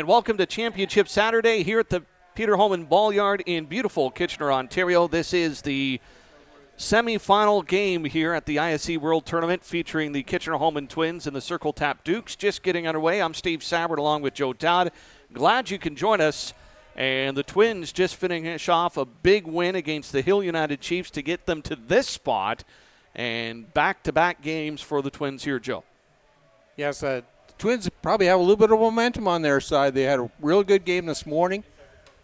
And welcome to Championship Saturday here at the Peter Hallman Ball Yard in beautiful Kitchener, Ontario. This is the semi-final game here at the ISC World Tournament featuring the Kitchener-Hallman Twins and the Circle Tap Dukes. Just getting underway. I'm Steve Sabbert along with Joe Todd. Glad you can join us. And the Twins just finish off a big win against the Hill United Chiefs to get them to this spot. And back-to-back games for the Twins here, Joe. Yes, the Twins probably have a little bit of momentum on their side. They had a real good game this morning.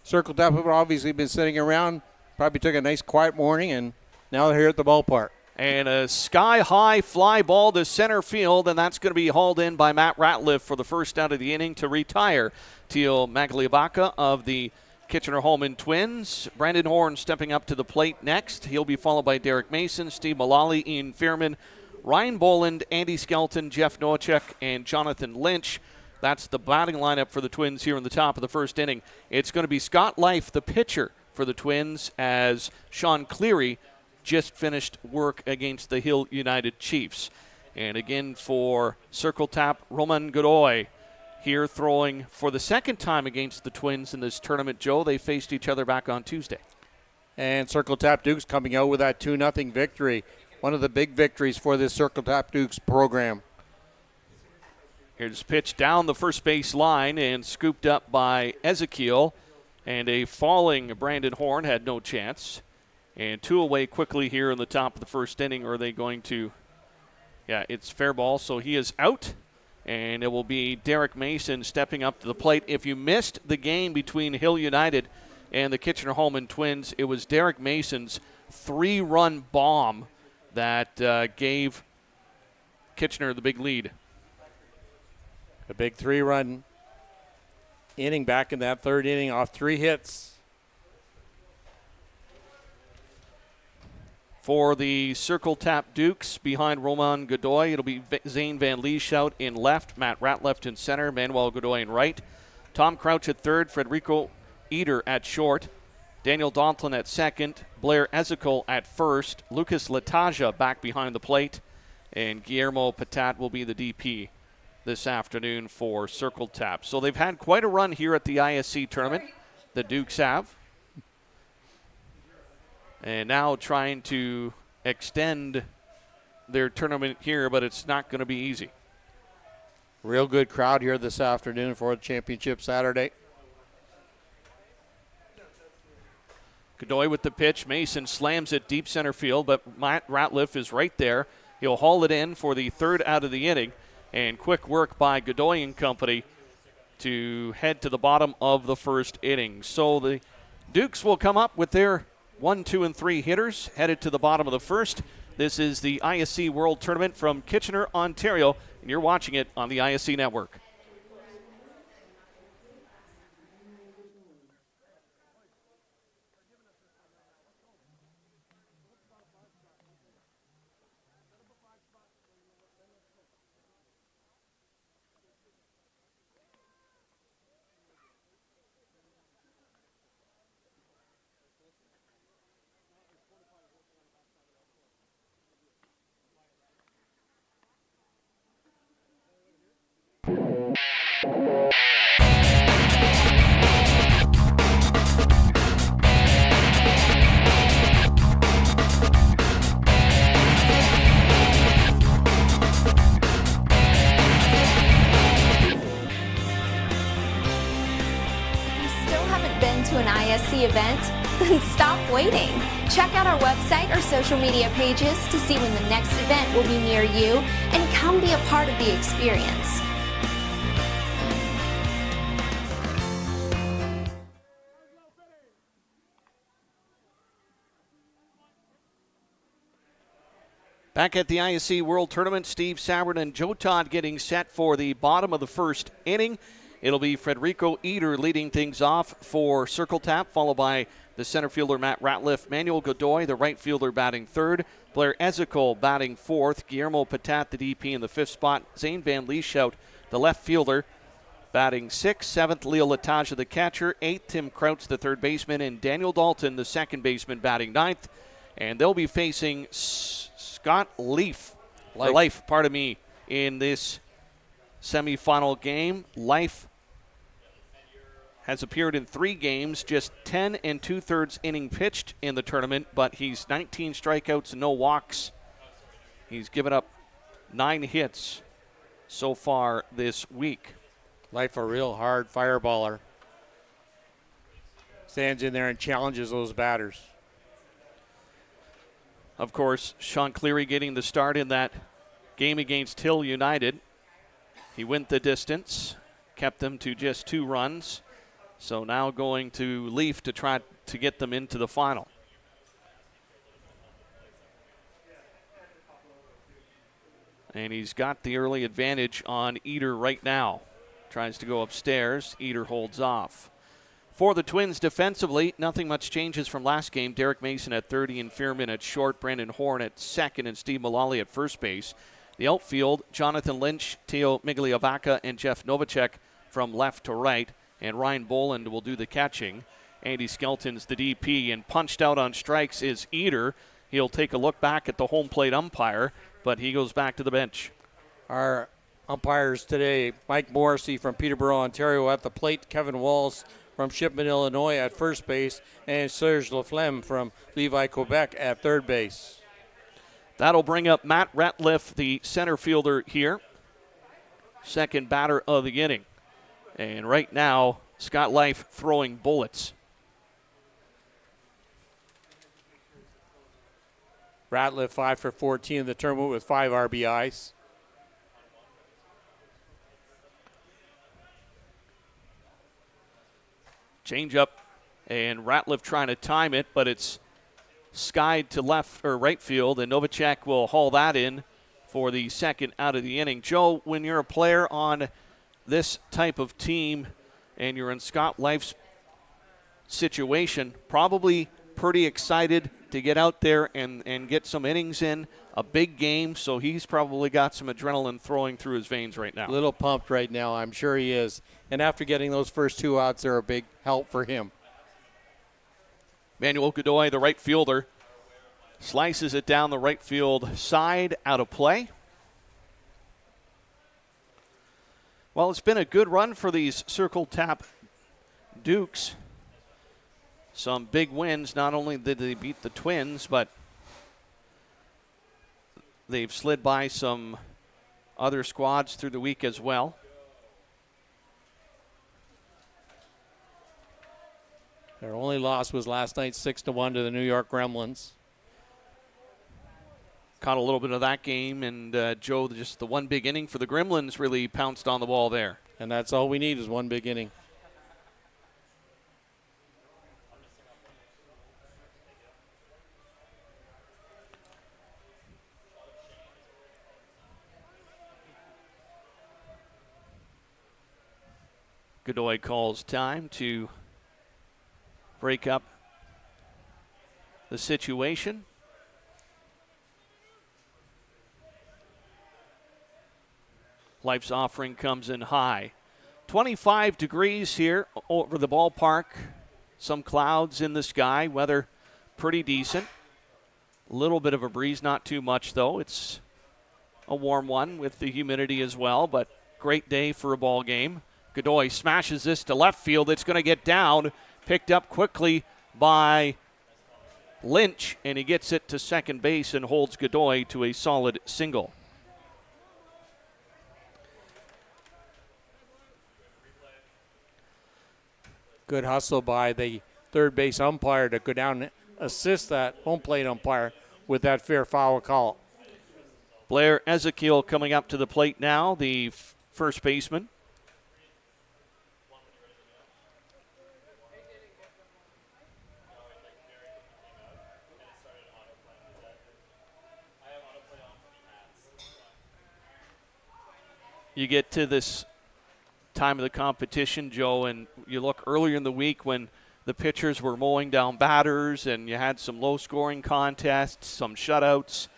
Circle Tap have obviously been sitting around, probably took a nice quiet morning, and now they're here at the ballpark. And a sky-high fly ball to center field, and that's going to be hauled in by Matt Ratliff for the first out of the inning to retire Teal Magliavaca of the Kitchener-Hallman Twins. Brandon Horn stepping up to the plate next. He'll be followed by Derek Mason, Steve Mullally, Ian Fairman, Ryan Boland, Andy Skelton, Jeff Nowacek, and Jonathan Lynch. That's the batting lineup for the Twins here in the top of the first inning. It's going to be Scott Life, the pitcher for the Twins, as Sean Cleary just finished work against the Hill United Chiefs. And again for Circle Tap, Roman Godoy here throwing for the second time against the Twins in this tournament. Joe, they faced each other back on Tuesday. And Circle Tap Dukes coming out with that 2-0 victory. One of the big victories for this Circle Tap Dukes program. Here's pitch down the first base line and scooped up by Ezekiel. And a falling Brandon Horn had no chance. And two away quickly here in the top of the first inning. Or are they going to? Yeah, it's fair ball, so he is out. And it will be Derek Mason stepping up to the plate. If you missed the game between Hill United and the Kitchener-Hallman Twins, it was Derek Mason's 3-run bomb that gave Kitchener the big lead. A big 3-run inning back in that third inning off 3 hits. For the Circle Tap Dukes, behind Roman Godoy, it'll be Zane Van Lieshout in left, Matt Ratliff in center, Manuel Godoy in right, Tom Crouch at third, Federico Eder at short, Daniel Dontlin at second, Blair Ezekiel at first, Lucas Lataja back behind the plate, and Guillermo Patat will be the DP this afternoon for Circle Tap. So they've had quite a run here at the ISC tournament, the Dukes have. And now trying to extend their tournament here, but it's not going to be easy. Real good crowd here this afternoon for the Championship Saturday. Godoy with the pitch. Mason slams it deep center field, but Matt Ratliff is right there. He'll haul it in for the third out of the inning. And quick work by Godoy and company to head to the bottom of the first inning. So the Dukes will come up with their 1, 2, and 3 hitters headed to the bottom of the first. This is the ISC World Tournament from Kitchener, Ontario, and you're watching it on the ISC Network. Event, then stop waiting. Check out our website or social media pages to see when the next event will be near you and come be a part of the experience. Back at the ISC World Tournament, Steve Sabbert and Joe Todd getting set for the bottom of the first inning. It'll be Federico Eder leading things off for Circle Tap, followed by the center fielder Matt Ratliff, Manuel Godoy, the right fielder batting third, Blair Ezekiel batting fourth, Guillermo Patat, the DP in the fifth spot, Zane Van Lieshout, the left fielder, batting sixth, seventh, Leo Lataja, the catcher, eighth, Tim Crouch, the third baseman, and Daniel Dalton, the second baseman, batting ninth. And they'll be facing Scott Life, in this semifinal game. Life has appeared in 3 games, just 10 2/3 inning pitched in the tournament, but he's 19 strikeouts and no walks. He's given up 9 hits so far this week. Life a real hard fireballer. Stands in there and challenges those batters. Of course, Sean Cleary getting the start in that game against Hill United. He went the distance, kept them to just 2 runs. So now going to Leaf to try to get them into the final. And he's got the early advantage on Eder right now. Tries to go upstairs. Eder holds off. For the Twins defensively, nothing much changes from last game. Derek Mason at 30 and Fearman at short. Brandon Horn at second and Steve Mullally at first base. The outfield, Jonathan Lynch, Teo Migliavaca, and Jeff Novacek from left to right. And Ryan Boland will do the catching. Andy Skelton's the DP, and punched out on strikes is Eder. He'll take a look back at the home plate umpire, but he goes back to the bench. Our umpires today, Mike Morrissey from Peterborough, Ontario at the plate, Kevin Walls from Shipman, Illinois at first base, and Serge Laflemme from Levi, Quebec at third base. That'll bring up Matt Ratliff, the center fielder here. Second batter of the inning. And right now, Scott Life throwing bullets. Ratliff 5 for 14 in the tournament with 5 RBIs. Change up, and Ratliff trying to time it, but it's skied to left or right field, and Novacek will haul that in for the second out of the inning. Joe, when you're a player on this type of team and you're in Scott Life's situation, probably pretty excited to get out there and get some innings in. A big game, so he's probably got some adrenaline throwing through his veins right now. A little pumped right now, I'm sure he is. And after getting those first 2 outs, they're a big help for him. Manuel Godoy, the right fielder, slices it down the right field side, out of play. Well, it's been a good run for these Circle Tap Dukes. Some big wins. Not only did they beat the Twins, but they've slid by some other squads through the week as well. Their only loss was last night, 6-1 to the New York Gremlins. Caught a little bit of that game, and Joe, just the one big inning for the Gremlins really pounced on the ball there. And that's all we need is one big inning. Godoy calls time to break up the situation. Life's offering comes in high. 25 degrees here over the ballpark. Some clouds in the sky. Weather pretty decent. A little bit of a breeze, not too much though. It's a warm one with the humidity as well, but great day for a ball game. Godoy smashes this to left field. It's going to get down. Picked up quickly by Lynch, and he gets it to second base and holds Godoy to a solid single. Good hustle by the third base umpire to go down and assist that home plate umpire with that fair foul call. Blair Ezekiel coming up to the plate now, the first baseman. You get to this time of the competition, Joe, and you look earlier in the week when the pitchers were mowing down batters and you had some low-scoring contests, some shutouts.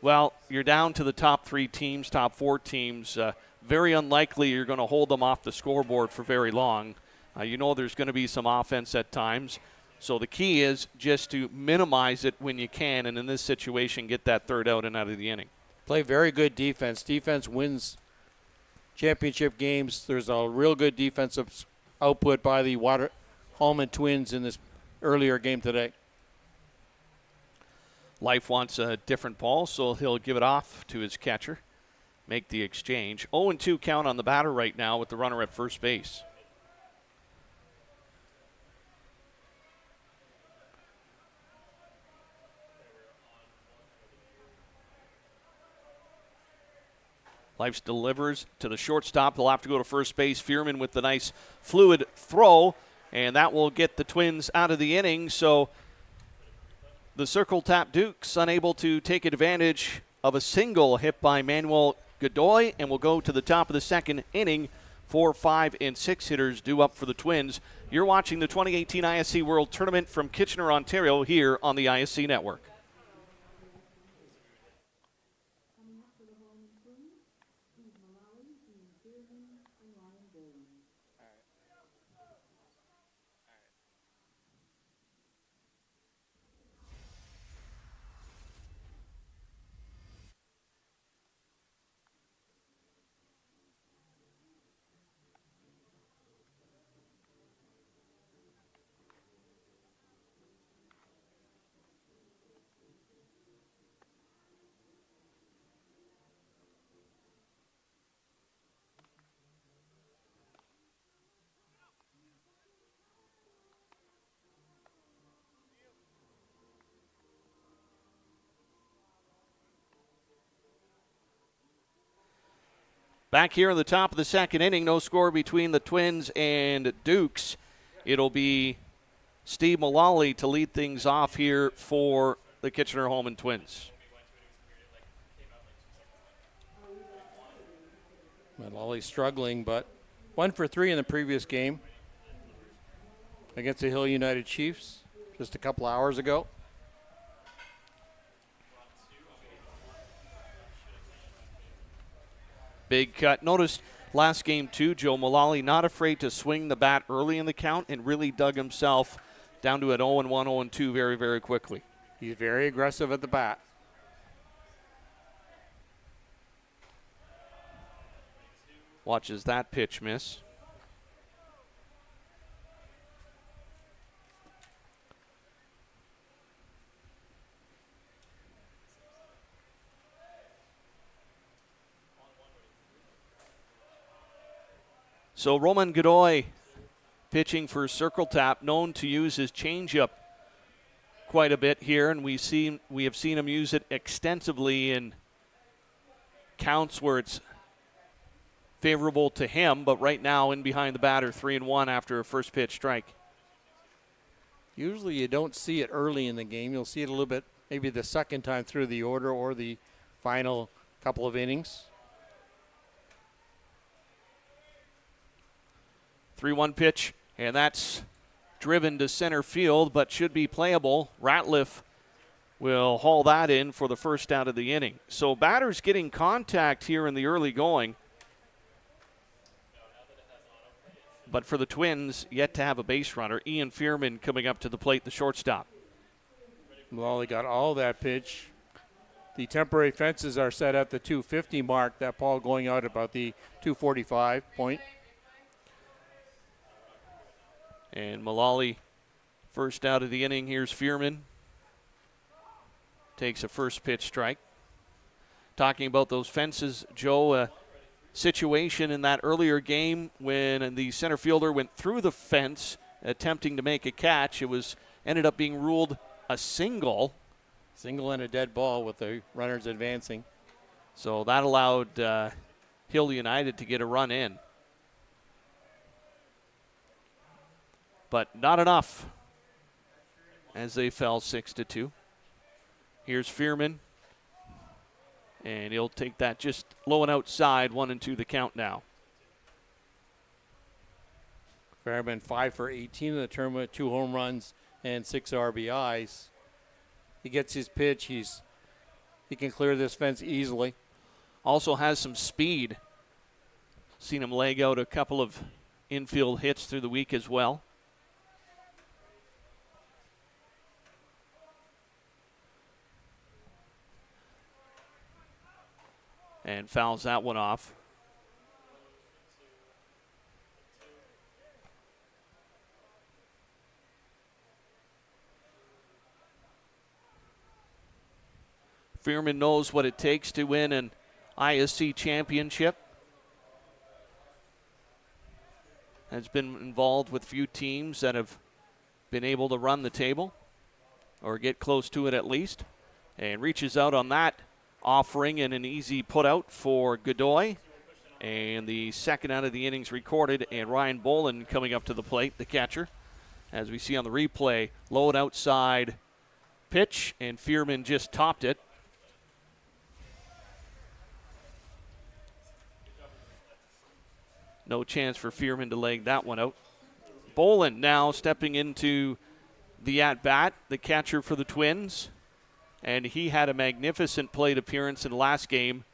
Well, you're down to the top 3 teams, top 4 teams. Very unlikely you're going to hold them off the scoreboard for very long. You know there's going to be some offense at times. So the key is just to minimize it when you can, and in this situation, get that third out and out of the inning. Play very good defense. Defense wins championship games. There's a real good defensive output by the Hallman Twins in this earlier game today. Life wants a different ball, so he'll give it off to his catcher. Make the exchange. 0-2 count on the batter right now with the runner at first base. Life delivers to the shortstop. He'll have to go to first base. Fearman with the nice fluid throw, and that will get the Twins out of the inning. So the Circle Tap Dukes unable to take advantage of a single hit by Manuel Godoy, and will go to the top of the second inning. 4, 5, and 6 hitters due up for the Twins. You're watching the 2018 ISC World Tournament from Kitchener, Ontario, here on the ISC Network. Back here in the top of the second inning, no score between the Twins and Dukes. It'll be Steve Mullally to lead things off here for the Kitchener-Hallman Twins. Mullally's struggling, but 1 for 3 in the previous game against the Hill United Chiefs just a couple hours ago. Big cut. Notice last game, too, Joe Mullally not afraid to swing the bat early in the count and really dug himself down to an 0-1, 0-2 very, very quickly. He's very aggressive at the bat. Watches that pitch miss. So Roman Godoy pitching for Circle Tap, known to use his changeup quite a bit here, and we have seen him use it extensively in counts where it's favorable to him, but right now in behind the batter, 3-1 after a first pitch strike. Usually you don't see it early in the game. You'll see it a little bit maybe the second time through the order or the final couple of innings. 3-1 pitch, and that's driven to center field, but should be playable. Ratliff will haul that in for the first out of the inning. So batters getting contact here in the early going. But for the Twins, yet to have a base runner. Ian Fearman coming up to the plate, the shortstop. Mullally got all that pitch. The temporary fences are set at the 250 mark. That ball going out about the 245 point. And Mullally, first out of the inning. Here's Fearman. Takes a first pitch strike. Talking about those fences, Joe, a situation in that earlier game when the center fielder went through the fence attempting to make a catch. It was ended up being ruled a single. Single and a dead ball with the runners advancing. So that allowed Hill United to get a run in. But not enough as they fell 6-2. Here's Fearman. And he'll take that just low and outside, 1-2 the count now. Fearman 5 for 18 in the tournament, 2 home runs and 6 RBIs. He gets his pitch. He can clear this fence easily. Also has some speed. Seen him leg out a couple of infield hits through the week as well. And fouls that one off. Fearman knows what it takes to win an ISC championship. Has been involved with few teams that have been able to run the table or get close to it at least. And reaches out on that offering and an easy put out for Godoy. And the second out of the innings recorded, and Ryan Boland coming up to the plate, the catcher. As we see on the replay, low and outside pitch, and Fearman just topped it. No chance for Fearman to leg that one out. Boland now stepping into the at-bat, the catcher for the Twins. And he had a magnificent plate appearance in the last game.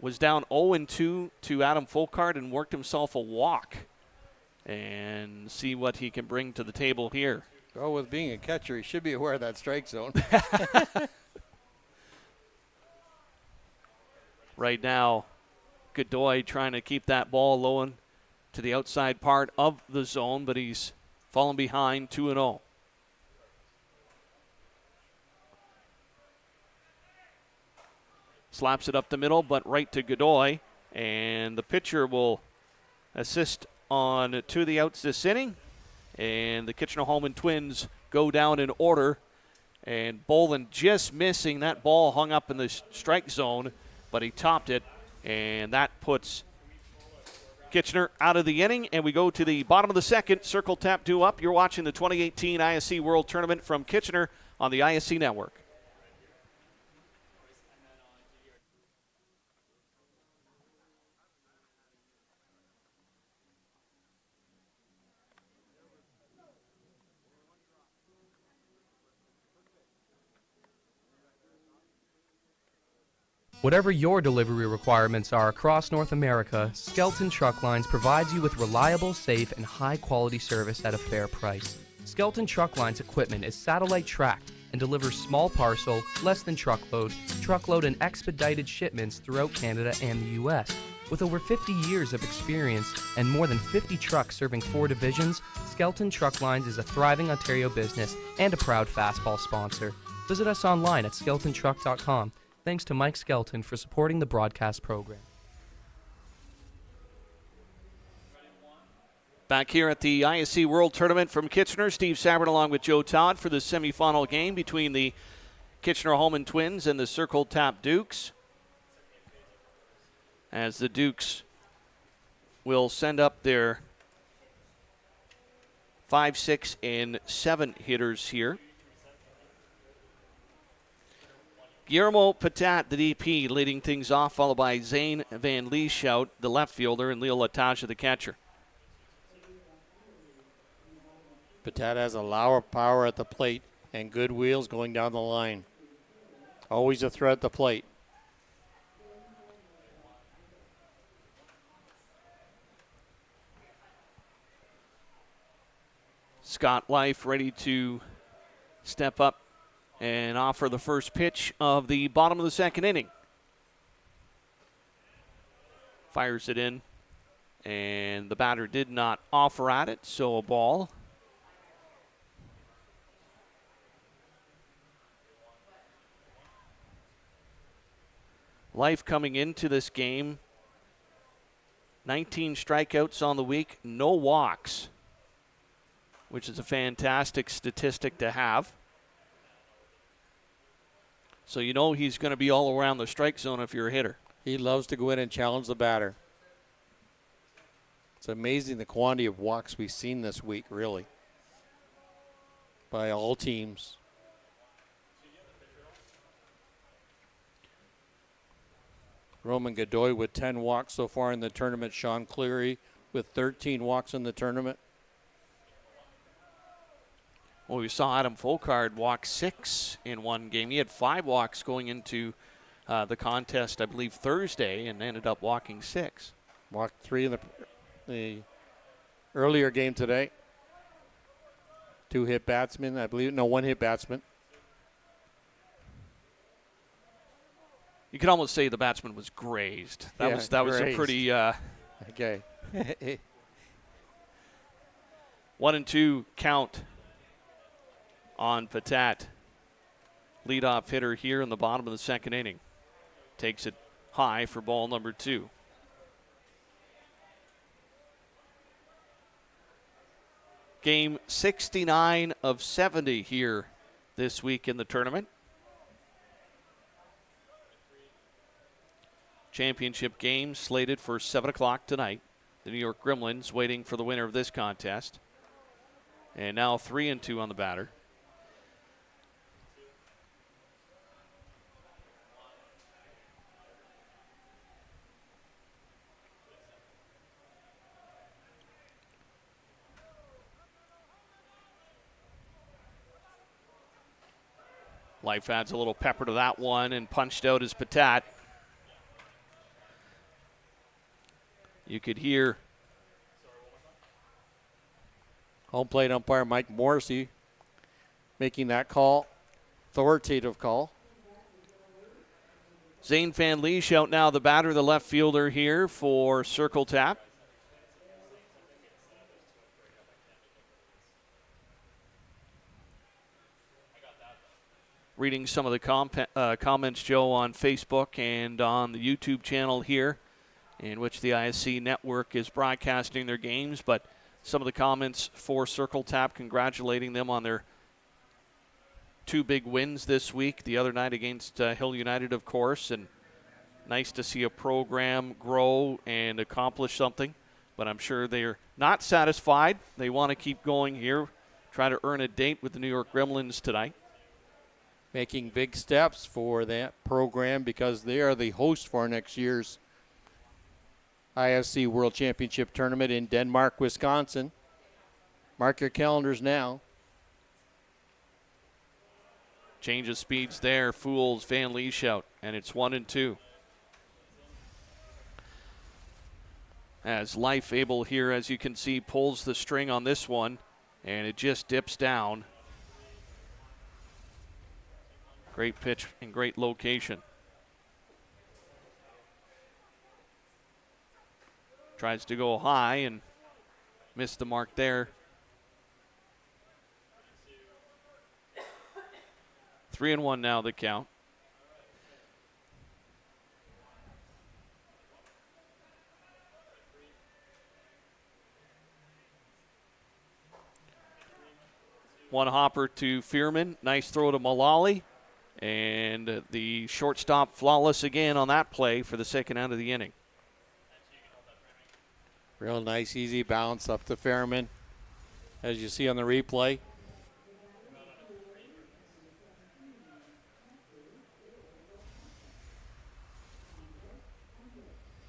Was down 0-2 to Adam Folkart and worked himself a walk. And see what he can bring to the table here. Well, with being a catcher, he should be aware of that strike zone. Right now, Godoy trying to keep that ball low and to the outside part of the zone, but he's fallen behind 2-0. Slaps it up the middle, but right to Godoy. And the pitcher will assist on to the outs this inning. And the Kitchener-Hallman Twins go down in order. And Boland just missing. That ball hung up in the strike zone, but he topped it. And that puts Kitchener out of the inning. And we go to the bottom of the second. Circle tap due up. You're watching the 2018 ISC World Tournament from Kitchener on the ISC Network. Whatever your delivery requirements are across North America, Skelton Truck Lines provides you with reliable, safe, and high-quality service at a fair price. Skelton Truck Lines equipment is satellite tracked and delivers small parcel, less than truckload, and expedited shipments throughout Canada and the U.S. With over 50 years of experience and more than 50 trucks serving 4 divisions, Skelton Truck Lines is a thriving Ontario business and a proud Fastball sponsor. Visit us online at skeltontruck.com. Thanks to Mike Skelton for supporting the broadcast program. Back here at the ISC World Tournament from Kitchener, Steve Sabrin along with Joe Todd for the semifinal game between the Kitchener-Hallman Twins and the Circle Tap Dukes. As the Dukes will send up their 5, 6, and 7 hitters here. Guillermo Patat, the DP, leading things off, followed by Zane Van Lieshout, the left fielder, and Leo Latasha, the catcher. Patat has a lot of power at the plate and good wheels going down the line. Always a threat at the plate. Scott Life ready to step up and offer the first pitch of the bottom of the second inning. Fires it in, and the batter did not offer at it, so a ball. Life coming into this game, 19 strikeouts on the week, no walks, which is a fantastic statistic to have. So you know he's going to be all around the strike zone if you're a hitter. He loves to go in and challenge the batter. It's amazing the quantity of walks we've seen this week, really, by all teams. Roman Godoy with 10 walks so far in the tournament. Sean Cleary with 13 walks in the tournament. Well, we saw Adam Folkart walk 6 in one game. He had 5 walks going into the contest, I believe, Thursday, and ended up walking 6. Walked 3 in the earlier game today. 2 hit batsmen, I believe. No, 1 hit batsman. You could almost say the batsman was grazed. That was a pretty okay. 1-2 count on Patat. leadoff hitter here in the bottom of the second inning. Takes it high for ball number 2. Game 69 of 70 here this week in the tournament. Championship game slated for 7 o'clock tonight. The New York Gremlins waiting for the winner of this contest. And now 3-2 on the batter. Life adds a little pepper to that one, and punched out is Patat. You could hear home plate umpire Mike Morrissey making that call, authoritative call. Zane Van Leesch out now, the batter, the left fielder here for Circle Tap. Reading some of the comments, Joe, on Facebook and on the YouTube channel here, in which the ISC network is broadcasting their games, but some of the comments for Circle Tap congratulating them on their 2 big wins this week, the other night against Hill United, of course, and nice to see a program grow and accomplish something, but I'm sure they're not satisfied. They want to keep going here, try to earn a date with the New York Gremlins tonight. Making big steps for that program because they are the host for next year's ISC World Championship Tournament in Denmark, Wisconsin. Mark your calendars now. Change of speeds there, fools Van Leesch out, and it's 1-2. As Life able here, as you can see, pulls the string on this one, and it just dips down. Great pitch and great location. Tries to go high and missed the mark there. 3-1 now the count. One hopper to Fearman. Nice throw to Malali. And the shortstop flawless again on that play for the second out of the inning. Real nice, easy bounce up to Fairman, as you see on the replay.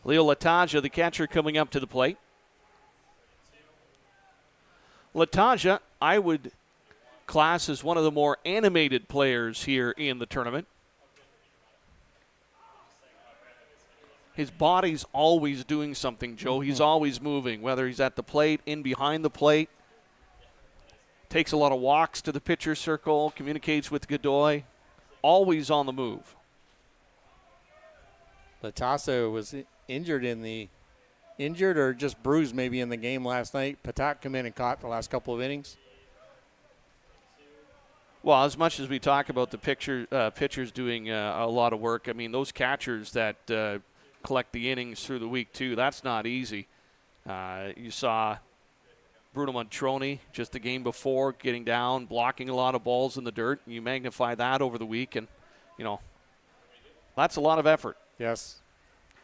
Leo Lataja, the catcher, coming up to the plate. Lataja, I would class as one of the more animated players here in the tournament. His body's always doing something, Joe. He's always moving, whether he's at the plate, in behind the plate. Takes a lot of walks to the pitcher's circle, communicates with Godoy. Always on the move. Latasa was injured or just bruised maybe in the game last night. Patak come in and caught the last couple of innings. Well, as much as we talk about the pitchers doing a lot of work, I mean, those catchers that collect the innings through the week, too, that's not easy. You saw Bruno Montroni just the game before getting down, blocking a lot of balls in the dirt. You magnify that over the week, and, you know, that's a lot of effort. Yes.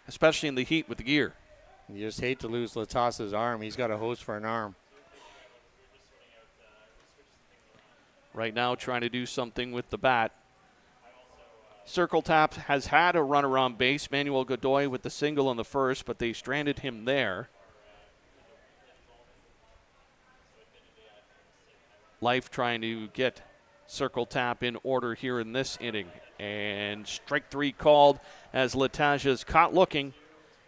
Especially in the heat with the gear. You just hate to lose Latasa's arm. He's got a host for an arm. Right now trying to do something with the bat. Circle Tap has had a runner on base. Manuel Godoy with the single in the first, but they stranded him there. Life trying to get Circle Tap in order here in this inning. And strike 3 called as Lataja's caught looking.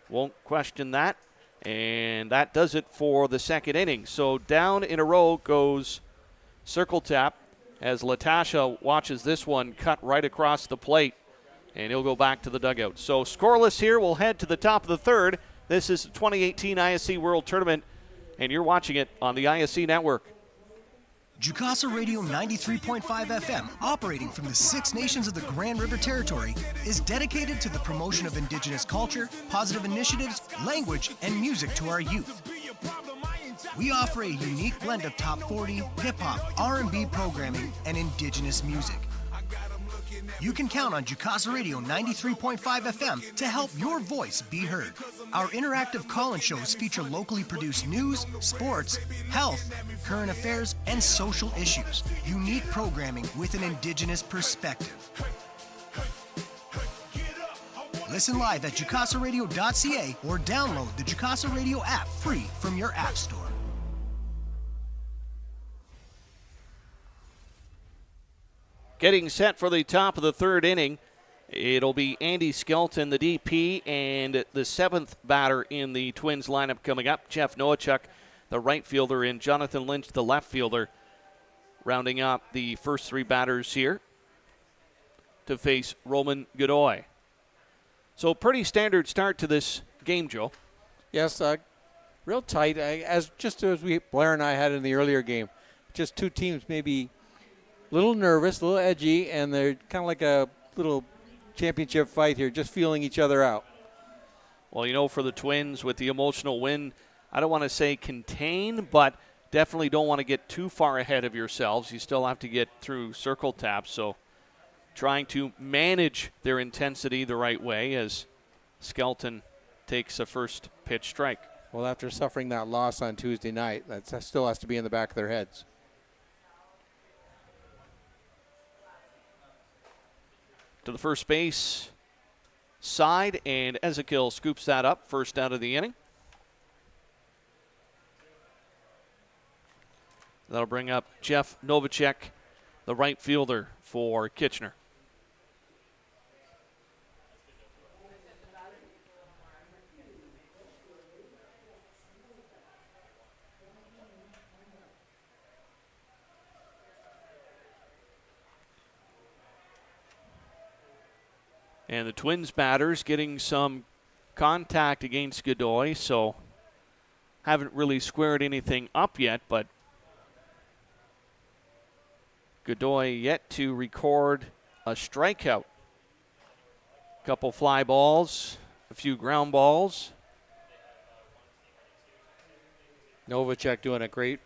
Won't question that. And that does it for the second inning. So down in a row goes Circle Tap as Latasha watches this one cut right across the plate. And he'll go back to the dugout. So scoreless here. We'll head to the top of the third. This is the 2018 ISC World Tournament, and you're watching it on the ISC Network. Jukasa Radio 93.5 FM, operating from the 6 nations of the Grand River Territory, is dedicated to the promotion of Indigenous culture, positive initiatives, language, and music to our youth. We offer a unique blend of top 40, hip-hop, R&B programming, and Indigenous music. You can count on Jukasa Radio 93.5 FM to help your voice be heard. Our interactive call-in shows feature locally produced news, sports, health, current affairs, and social issues. Unique programming with an Indigenous perspective. Listen live at jukasaradio.ca or download the Jukasa Radio app free from your app store. Getting set for the top of the third inning. It'll be Andy Skelton, the DP, and the seventh batter in the Twins lineup coming up, Jeff Nowachuk, the right fielder, and Jonathan Lynch, the left fielder, rounding up the first three batters here to face Roman Godoy. So pretty standard start to this game, Joe. Yes, real tight, as Blair and I had in the earlier game. Just two teams maybe a little nervous, a little edgy, and they're kind of like a little championship fight here, just feeling each other out. Well, you know, for the Twins with the emotional win, I don't want to say contain, but definitely don't want to get too far ahead of yourselves. You still have to get through circle taps, so trying to manage their intensity the right way as Skelton takes a first pitch strike. Well, after suffering that loss on Tuesday night, that still has to be in the back of their heads. To the first base side, and Ezekiel scoops that up, first out of the inning. That'll bring up Jeff Novacek, the right fielder for Kitchener. And the Twins batters getting some contact against Godoy, so haven't really squared anything up yet, but Godoy yet to record a strikeout. Couple fly balls, a few ground balls. Novacek doing a great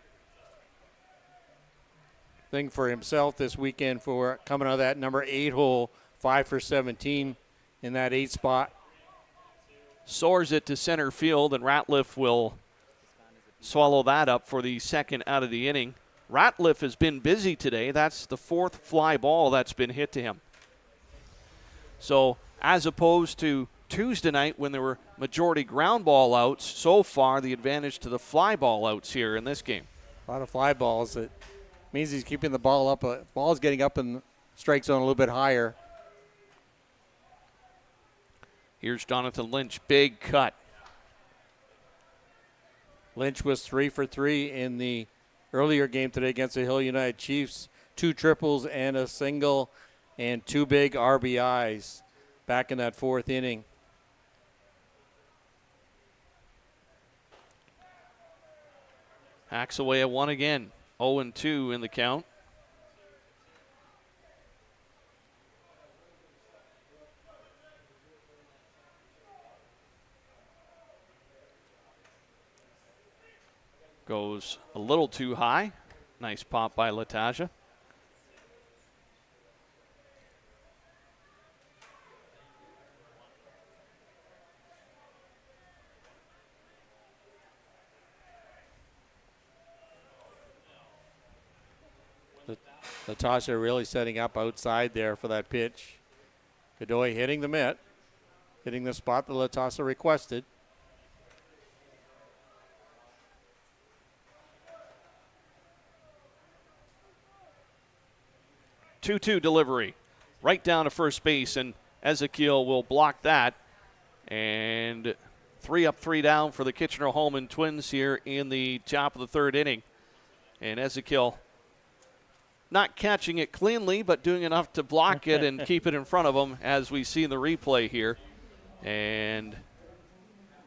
thing for himself this weekend for coming out of that number 8 hole, 5 for 17 in that 8 spot. Soars it to center field, and Ratliff will swallow that up for the second out of the inning. Ratliff has been busy today. That's the 4th fly ball that's been hit to him. So as opposed to Tuesday night when there were majority ground ball outs, so far the advantage to the fly ball outs here in this game. A lot of fly balls. It means he's keeping the ball up. Ball's getting up in the strike zone a little bit higher. Here's Jonathan Lynch, big cut. Lynch was 3 for 3 in the earlier game today against the Hill United Chiefs. 2 triples and a single and 2 big RBIs back in that 4th inning. Hacks away at 1 again. 0-2 in the count. Goes a little too high. Nice pop by Lataja. Lataja really setting up outside there for that pitch. Godoy hitting the mitt, hitting the spot that Lataja requested. 2-2 delivery right down to first base, and Ezekiel will block that. And 3 up, 3 down for the Kitchener-Hallman Twins here in the top of the 3rd inning. And Ezekiel not catching it cleanly, but doing enough to block it and keep it in front of him, as we see in the replay here. And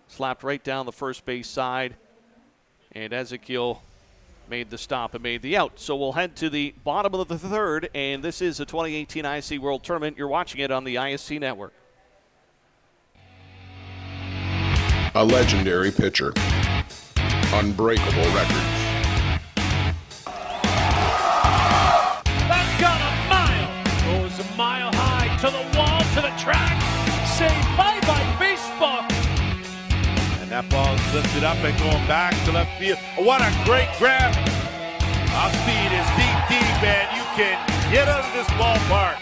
slapped right down the first base side. And Ezekiel made the stop and made the out. So we'll head to the bottom of the third, and this is the 2018 ISC World Tournament. You're watching it on the ISC Network. A legendary pitcher. Unbreakable records. That's got a mile. Goes a mile high to the wall, to the track. Saved by baseball. And that ball's lifted up and going back to left field. What a great grab. Off speed is deep, and you can get out of this ballpark.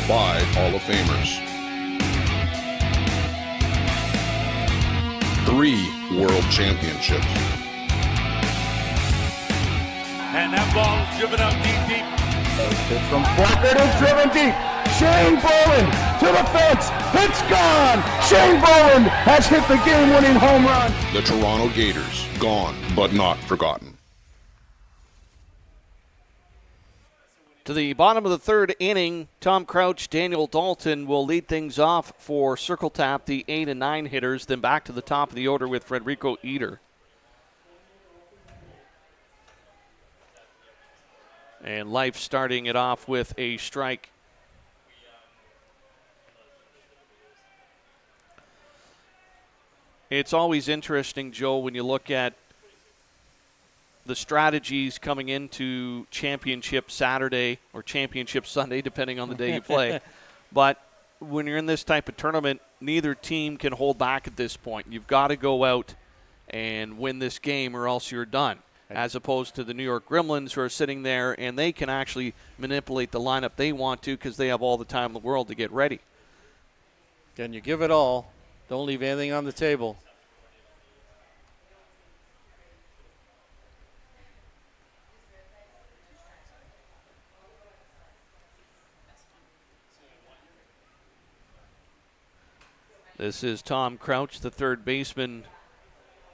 5 Hall of Famers. 3 World Championships. And that ball is driven out deep. From Walker is driven deep. Shane Bowen to the fence. It's gone. Shane Bowen has hit the game-winning home run. The Toronto Gators, gone but not forgotten. To the bottom of the third inning, Tom Crouch, Daniel Dalton will lead things off for Circle Tap, the 8 and 9 hitters, then back to the top of the order with Federico Eder. And Life starting it off with a strike. It's always interesting, Joe, when you look at the strategies coming into Championship Saturday or Championship Sunday, depending on the day you play. But when you're in this type of tournament, neither team can hold back at this point. You've got to go out and win this game or else you're done, as opposed to the New York Gremlins who are sitting there and they can actually manipulate the lineup they want to because they have all the time in the world to get ready. Can you give it all? Don't leave anything on the table. This is Tom Crouch, the third baseman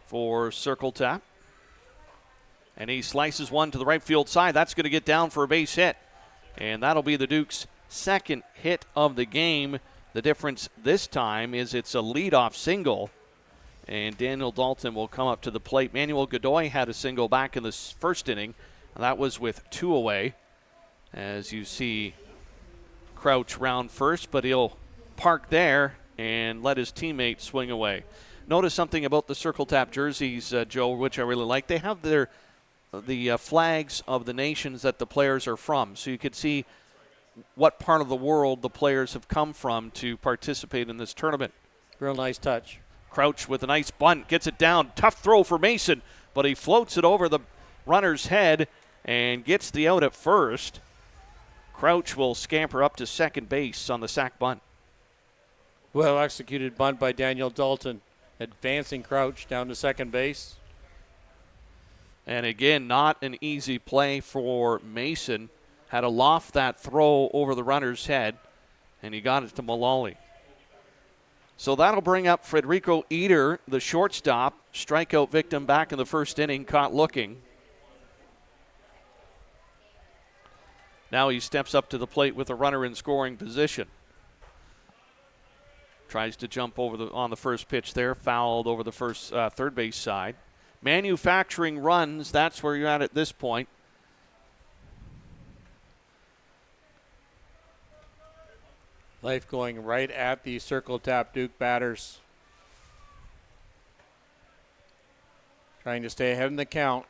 for Circle Tap. And he slices one to the right field side. That's going to get down for a base hit. And that'll be the Duke's second hit of the game. The difference this time is it's a leadoff single. And Daniel Dalton will come up to the plate. Manuel Godoy had a single back in the first inning. And that was with 2 away. As you see Crouch round first, but he'll park there and let his teammate swing away. Notice something about the Circle Tap jerseys, Joe, which I really like. They have the flags of the nations that the players are from, so you could see what part of the world the players have come from to participate in this tournament. Real nice touch. Crouch with a nice bunt, gets it down. Tough throw for Mason, but he floats it over the runner's head and gets the out at first. Crouch will scamper up to second base on the sac bunt. Well executed bunt by Daniel Dalton, advancing Crouch down to second base. And again, not an easy play for Mason. Had to loft that throw over the runner's head, and he got it to Mullally. So that'll bring up Federico Eder, the shortstop, strikeout victim back in the first inning, caught looking. Now he steps up to the plate with a runner in scoring position. Tries to jump over on the first pitch there, fouled over the first third base side. Manufacturing runs, that's where you're at this point. Life going right at the Circle Tap Duke batters. Trying to stay ahead in the count.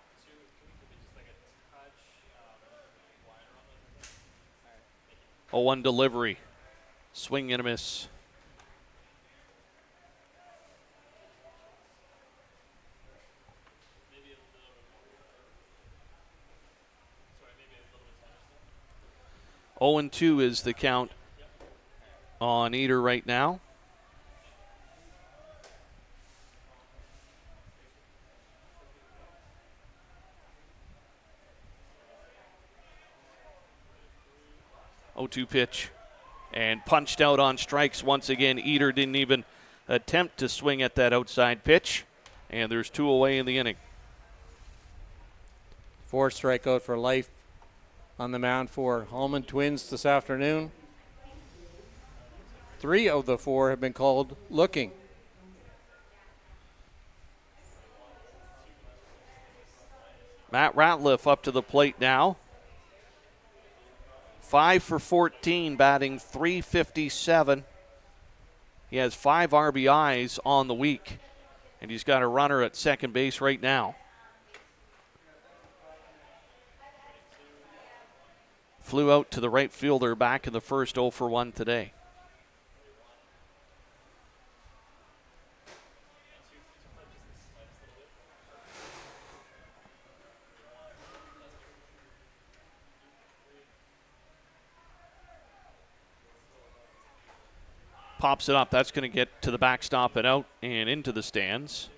A 1 delivery. Swing and a miss. Oh, 0-2 is the count on Eder right now. Oh, 0-2 pitch. And punched out on strikes once again. Eder didn't even attempt to swing at that outside pitch. And there's 2 away in the inning. 4 strikeout for Life on the mound for Hallman Twins this afternoon. 3 of the 4 have been called looking. Matt Ratliff up to the plate now. 5 for 14, batting .357. He has 5 RBIs on the week, and he's got a runner at second base right now. Flew out to the right fielder back in the first, 0 for 1 today. Pops it up. That's going to get to the backstop and out and into the stands.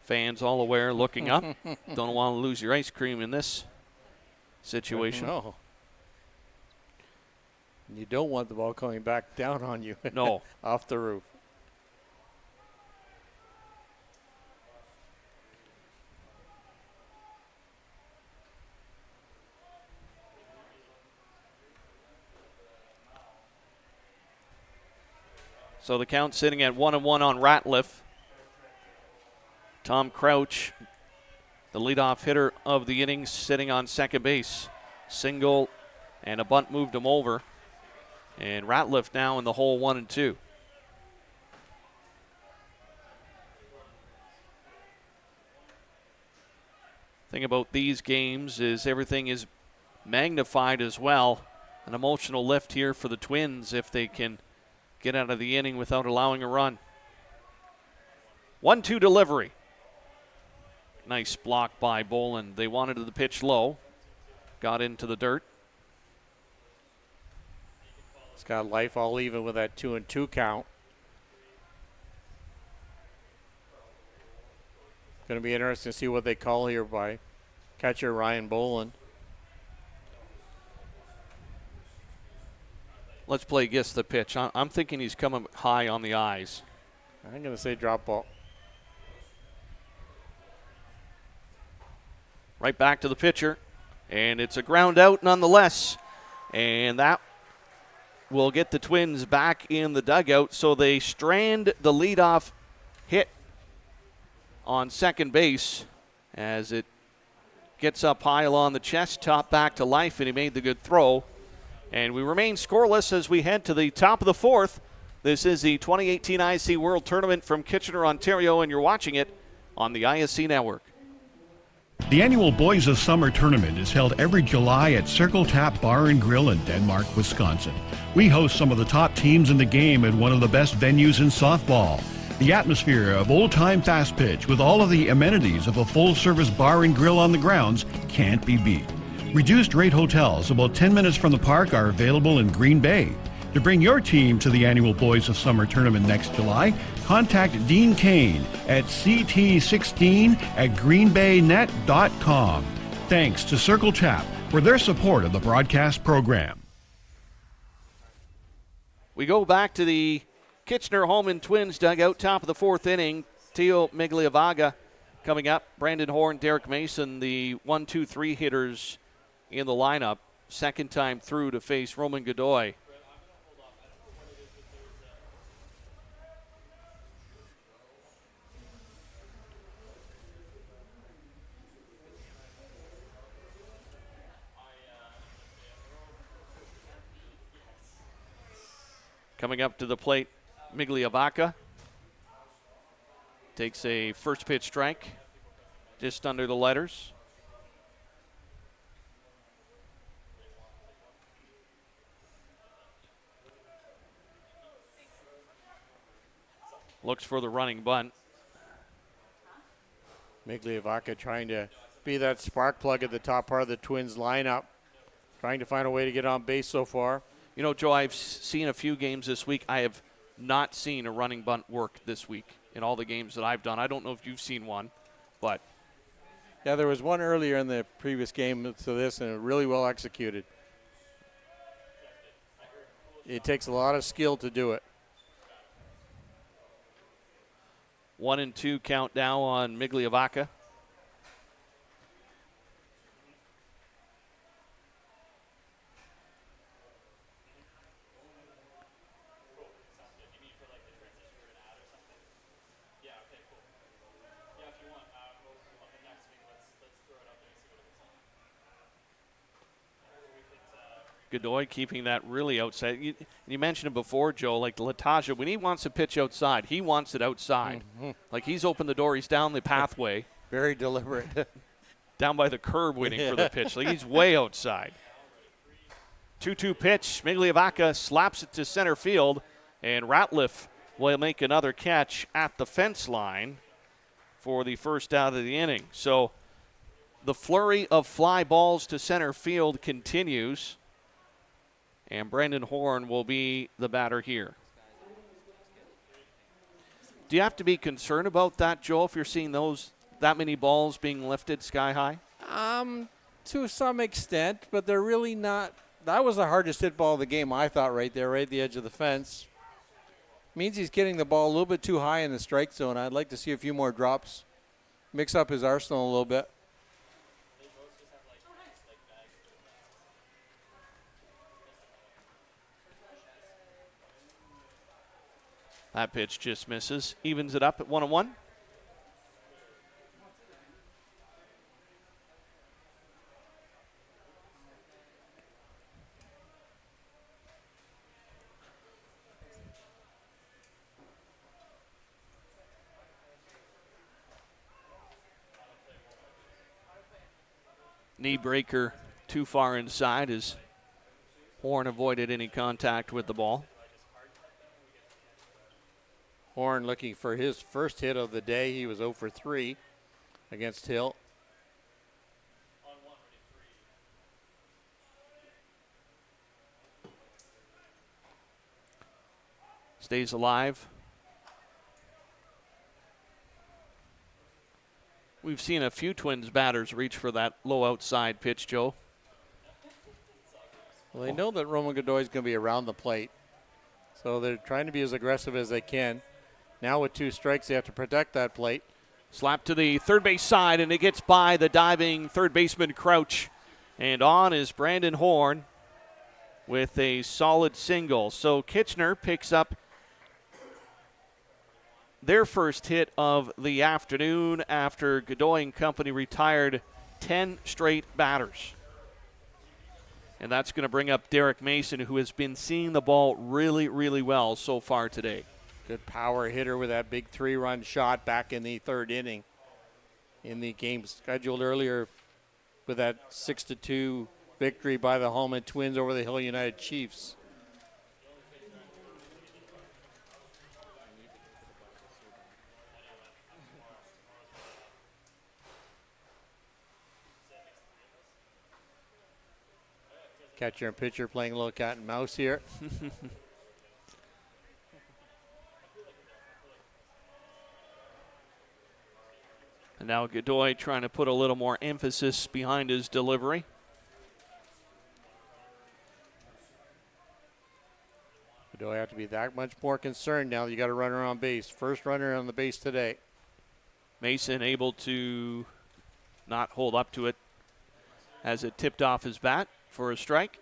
Fans all aware, looking up. Don't want to lose your ice cream in this situation. No. You don't want the ball coming back down on you. No. Off the roof. So the count sitting at 1-1 on Ratliff. Tom Crouch, the leadoff hitter of the innings, sitting on second base. Single and a bunt moved him over. And Ratliff now in the hole 1-2. Thing about these games is everything is magnified as well. An emotional lift here for the Twins if they can get out of the inning without allowing a run. 1-2 delivery. Nice block by Boland. They wanted the pitch low. Got into the dirt. It's got life all even with that 2-2 count. Going to be interesting to see what they call here by catcher Ryan Boland. Let's play guess the pitch. I'm thinking he's coming high on the eyes. I'm going to say drop ball. Right back to the pitcher. And it's a ground out nonetheless. And that will get the Twins back in the dugout. So they strand the leadoff hit on second base as it gets up high along the chest, top back to life, and he made the good throw. And we remain scoreless as we head to the top of the fourth. This is the 2018 ISC World Tournament from Kitchener, Ontario, and you're watching it on the ISC Network. The annual Boys of Summer Tournament is held every July at Circle Tap Bar and Grill in Denmark, Wisconsin. We host some of the top teams in the game at one of the best venues in softball. The atmosphere of old-time fast pitch with all of the amenities of a full-service bar and grill on the grounds can't be beat. Reduced rate hotels about 10 minutes from the park are available in Green Bay. To bring your team to the annual Boys of Summer Tournament next July, contact Dean Kane at ct16@greenbaynet.com. Thanks to Circle Tap for their support of the broadcast program. We go back to the Kitchener Hallman Twins dugout, top of the fourth inning. Teo Migliavaga coming up. Brandon Horn, Derek Mason, the 1-2-3 hitters in the lineup. Second time through to face Roman Godoy. Coming up to the plate, Migliavaca takes a first pitch strike just under the letters. Looks for the running bunt. Migliavaca trying to be that spark plug at the top part of the Twins lineup. Trying to find a way to get on base so far. You know, Joe, I've seen a few games this week. I have not seen a running bunt work this week in all the games that I've done. I don't know if you've seen one, but. Yeah, there was one earlier in the previous game to this, and really well executed. It takes a lot of skill to do it. 1-2 count now on Migliavaca. Godoy keeping that really outside. You mentioned it before, Joe, like Latasha, when he wants to pitch outside, he wants it outside. Mm-hmm. Like he's opened the door, he's down the pathway. Very deliberate. Down by the curb waiting for the pitch. Like he's way outside. 2-2 pitch. Migliavaca slaps it to center field, and Ratliff will make another catch at the fence line for the first out of the inning. So the flurry of fly balls to center field continues, and Brandon Horn will be the batter here. Do you have to be concerned about that, Joe, if you're seeing that many balls being lifted sky high? To some extent, but they're really not. That was the hardest hit ball of the game, I thought, right there, right at the edge of the fence. Means he's getting the ball a little bit too high in the strike zone. I'd like to see a few more drops, mix up his arsenal a little bit. That pitch just misses. Evens it up at 1-1. Knee breaker too far inside as Horn avoided any contact with the ball. Horn looking for his first hit of the day. He was 0 for 3 against Hill. Stays alive. We've seen a few Twins batters reach for that low outside pitch, Joe. Well, they know that Roman Godoy is going to be around the plate, so they're trying to be as aggressive as they can. Now with 2 strikes, they have to protect that plate. Slap to the third base side, and it gets by the diving third baseman Crouch. And on is Brandon Horn with a solid single. So Kitchener picks up their first hit of the afternoon after Godoy and company retired 10 straight batters. And that's going to bring up Derek Mason, who has been seeing the ball really, really well so far today. Good power hitter with that big 3-run shot back in the 3rd inning in the game scheduled earlier with that 6-2 victory by the Hallman Twins over the Hill United Chiefs. Catcher and pitcher playing a little cat and mouse here. And now Godoy trying to put a little more emphasis behind his delivery. Godoy have to be that much more concerned now that you got a runner on base. First runner on the base today. Mason able to not hold up to it as it tipped off his bat for a strike.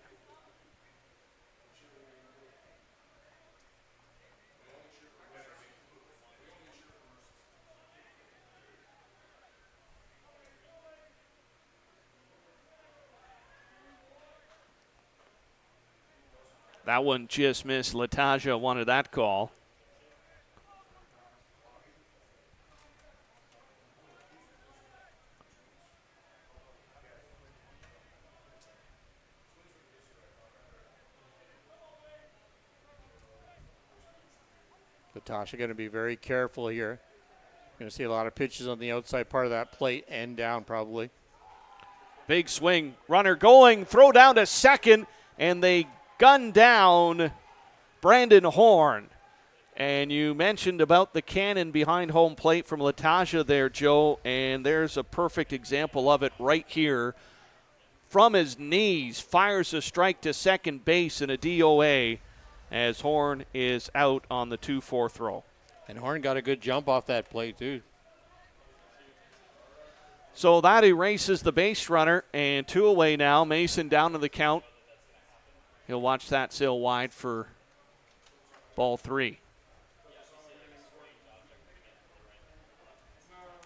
That one just missed. Latasha wanted that call. Latasha going to be very careful here. Going to see a lot of pitches on the outside part of that plate and down probably. Big swing. Runner going. Throw down to second. And they gun down Brandon Horn. And you mentioned about the cannon behind home plate from Latasha there, Joe. And there's a perfect example of it right here. From his knees, fires a strike to second base in a DOA as Horn is out on the 2-4 throw. And Horn got a good jump off that play, too. So that erases the base runner, and 2 away now. Mason down to the count. He'll watch that sail wide for ball 3.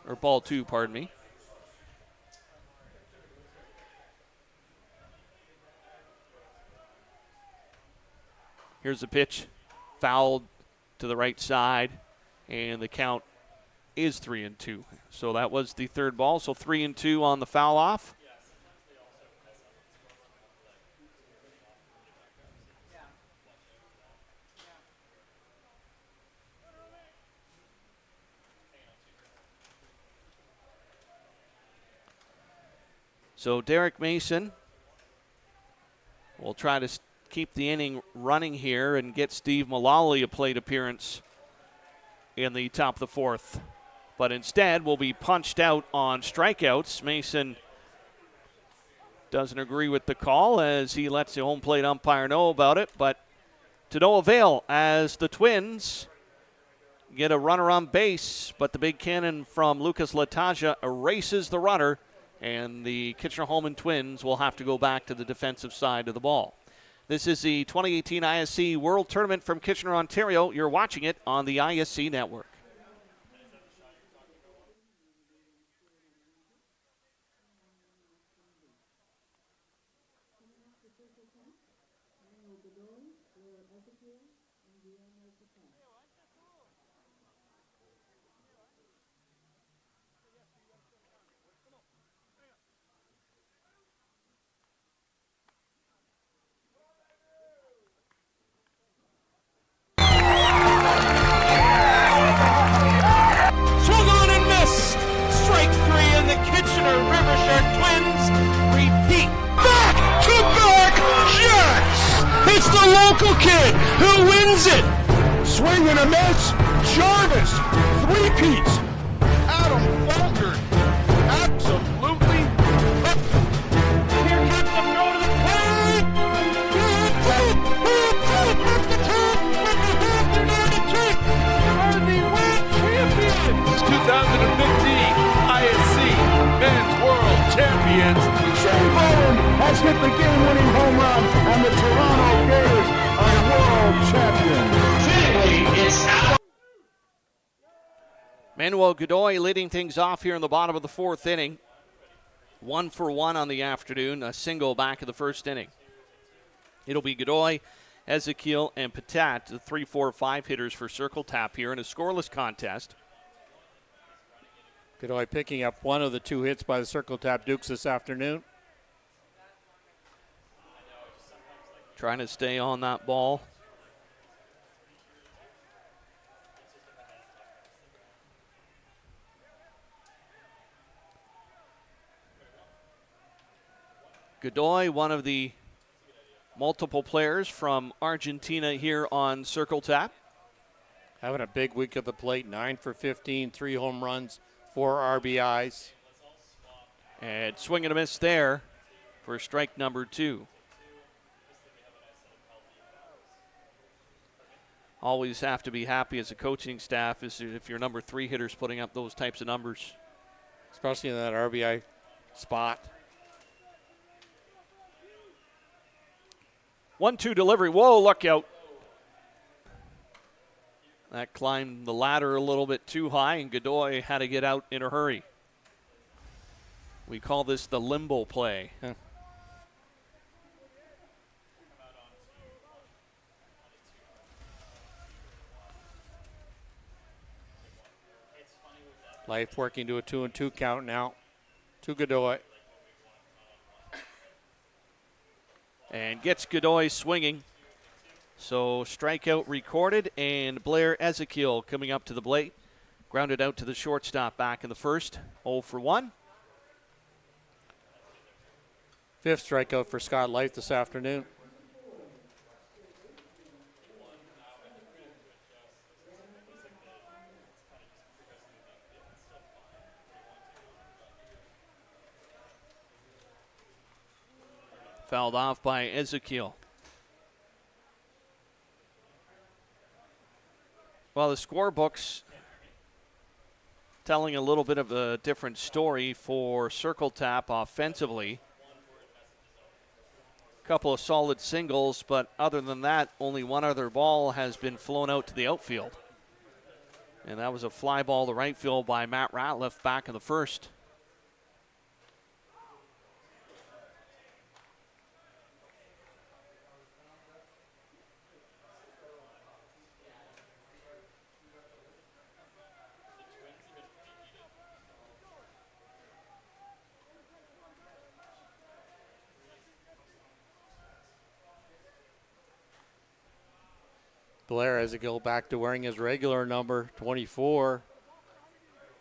Or ball 2, pardon me. Here's the pitch, fouled to the right side, and the count is 3-2. So that was the third ball. So 3-2 on the foul off. So Derek Mason will try to keep the inning running here and get Steve Mullally a plate appearance in the top of the fourth. But instead will be punched out on strikeouts. Mason doesn't agree with the call as he lets the home plate umpire know about it, but to no avail as the Twins get a runner on base, but the big cannon from Lucas Lataja erases the runner, and the Kitchener-Hallman Twins will have to go back to the defensive side of the ball. This is the 2018 ISC World Tournament from Kitchener, Ontario. You're watching it on the ISC Network. Swung on and missed. Strike three, and the Kitchener River Shark Twins repeat. Back to back, yes! It's the local kid who wins it. Swing and a miss. Jarvis, three-peats. Adam Falter, absolutely. Here comes the throw to the plate. Are the world champions. 2015 ISC Men's World Champions. Shane Bowen has hit the game-winning home run, and the Toronto Gators are world champions. Manuel Godoy leading things off here in the bottom of the fourth inning. 1 for 1 on the afternoon, a single back in the first inning. It'll be Godoy, Ezekiel, and Patat, the 3, 4, 5 hitters for Circle Tap here in a scoreless contest. Godoy picking up one of the two hits by the Circle Tap Dukes this afternoon. Trying to stay on that ball. Godoy, one of the multiple players from Argentina here on Circle Tap. Having a big week at the plate, 9 for 15, 3 home runs, 4 RBIs. And swing and a miss there for strike number 2. Always have to be happy as a coaching staff if your number 3 hitter's putting up those types of numbers. Especially in that RBI spot. 1-2 delivery. Whoa, look out. That climbed the ladder a little bit too high, and Godoy had to get out in a hurry. We call this the limbo play. Yeah. Life working to a 2-2 count now to Godoy. And gets Godoy swinging. So strikeout recorded, and Blair Ezekiel coming up to the plate. Grounded out to the shortstop back in the first. 0 for 1. Fifth strikeout for Scott Life this afternoon. Fouled off by Ezekiel. Well, the scorebook's telling a little bit of a different story for Circle Tap offensively. A couple of solid singles, but other than that, only one other ball has been flown out to the outfield. And that was a fly ball to right field by Matt Ratliff back in the first. Blair has to go back to wearing his regular number, 24.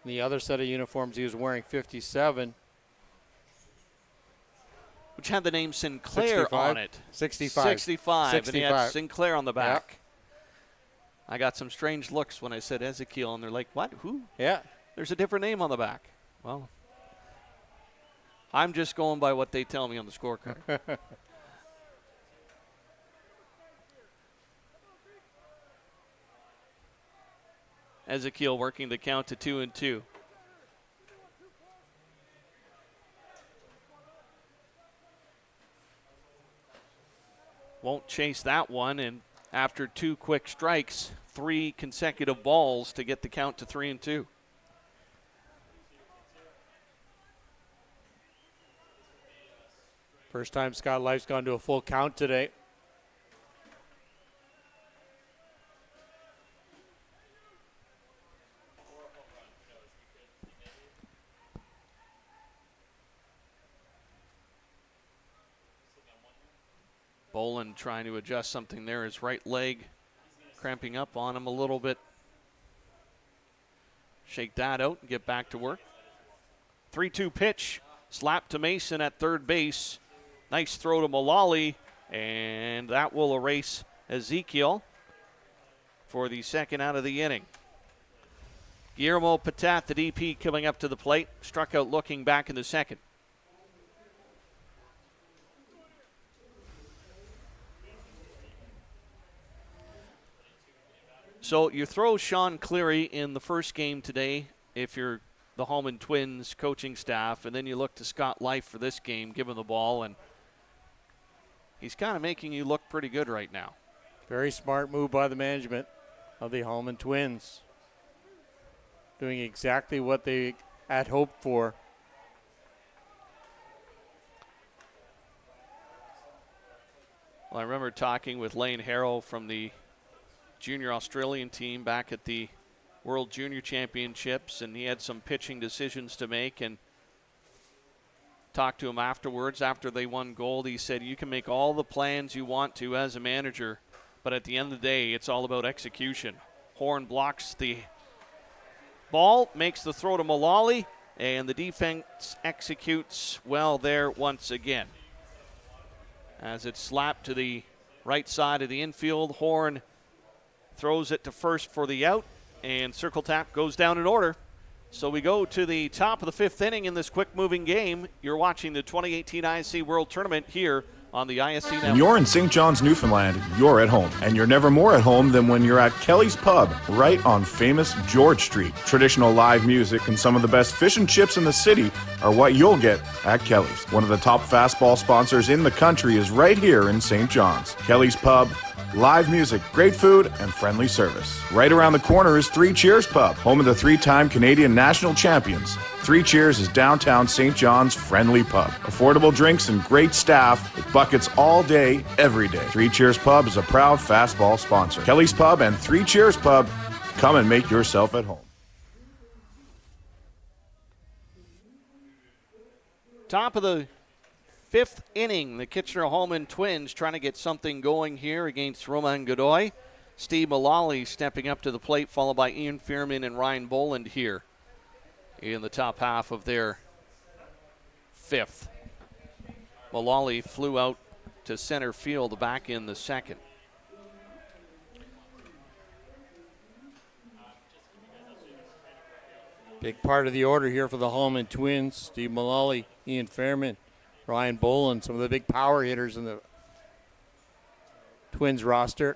In the other set of uniforms, he was wearing 57. Which had the name Sinclair 65? on it. 65. 65. And he had 65. Sinclair on the back. Yep. I got some strange looks when I said Ezekiel, and they're like, what? Who? Yeah. There's a different name on the back. Well, I'm just going by what they tell me on the scorecard. Ezekiel working the count to 2-2. Won't chase that one, and after 2 quick strikes, 3 consecutive balls to get the count to 3-2. First time Scott Life's gone to a full count today. Boland trying to adjust something there. His right leg cramping up on him a little bit. Shake that out and get back to work. 3-2 pitch. Slap to Mason at third base. Nice throw to Mullally, and that will erase Ezekiel for the second out of the inning. Guillermo Patat, the DP, coming up to the plate. Struck out looking back in the second. So you throw Sean Cleary in the first game today if you're the Hallman Twins coaching staff, and then you look to Scott Life for this game, give him the ball, and he's kind of making you look pretty good right now. Very smart move by the management of the Hallman Twins. Doing exactly what they had hoped for. Well, I remember talking with Lane Harrell from the junior Australian team back at the World Junior Championships, and he had some pitching decisions to make, and talked to him afterwards after they won gold. He said, you can make all the plans you want to as a manager, but at the end of the day, it's all about execution. Horn blocks the ball, makes the throw to Mullally, and the defense executes well there once again. As it's slapped to the right side of the infield, Horn throws it to first for the out, and Circle Tap goes down in order. So we go to the top of the fifth inning in this quick-moving game. You're watching the 2018 ISC World Tournament here on the ISC Network. When you're in St. John's, Newfoundland, you're at home. And you're never more at home than when you're at Kelly's Pub, right on famous George Street. Traditional live music and some of the best fish and chips in the city are what you'll get at Kelly's. One of the top fastball sponsors in the country is right here in St. John's. Kelly's Pub, live music, great food, and friendly service. Right around the corner is Three Cheers Pub, home of the 3-time Canadian national champions. Three Cheers is downtown St. John's friendly pub. Affordable drinks and great staff with buckets all day, every day. Three Cheers Pub is a proud fastball sponsor. Kelly's Pub and Three Cheers Pub, come and make yourself at home. Top of the fifth inning, the Kitchener-Hallman Twins trying to get something going here against Roman Godoy. Steve Mullally stepping up to the plate, followed by Ian Fearman and Ryan Boland here in the top half of their fifth. Mullally flew out to center field back in the second. Big part of the order here for the Hallman Twins. Steve Mullally, Ian Fairman, Ryan Boland, some of the big power hitters in the Twins roster.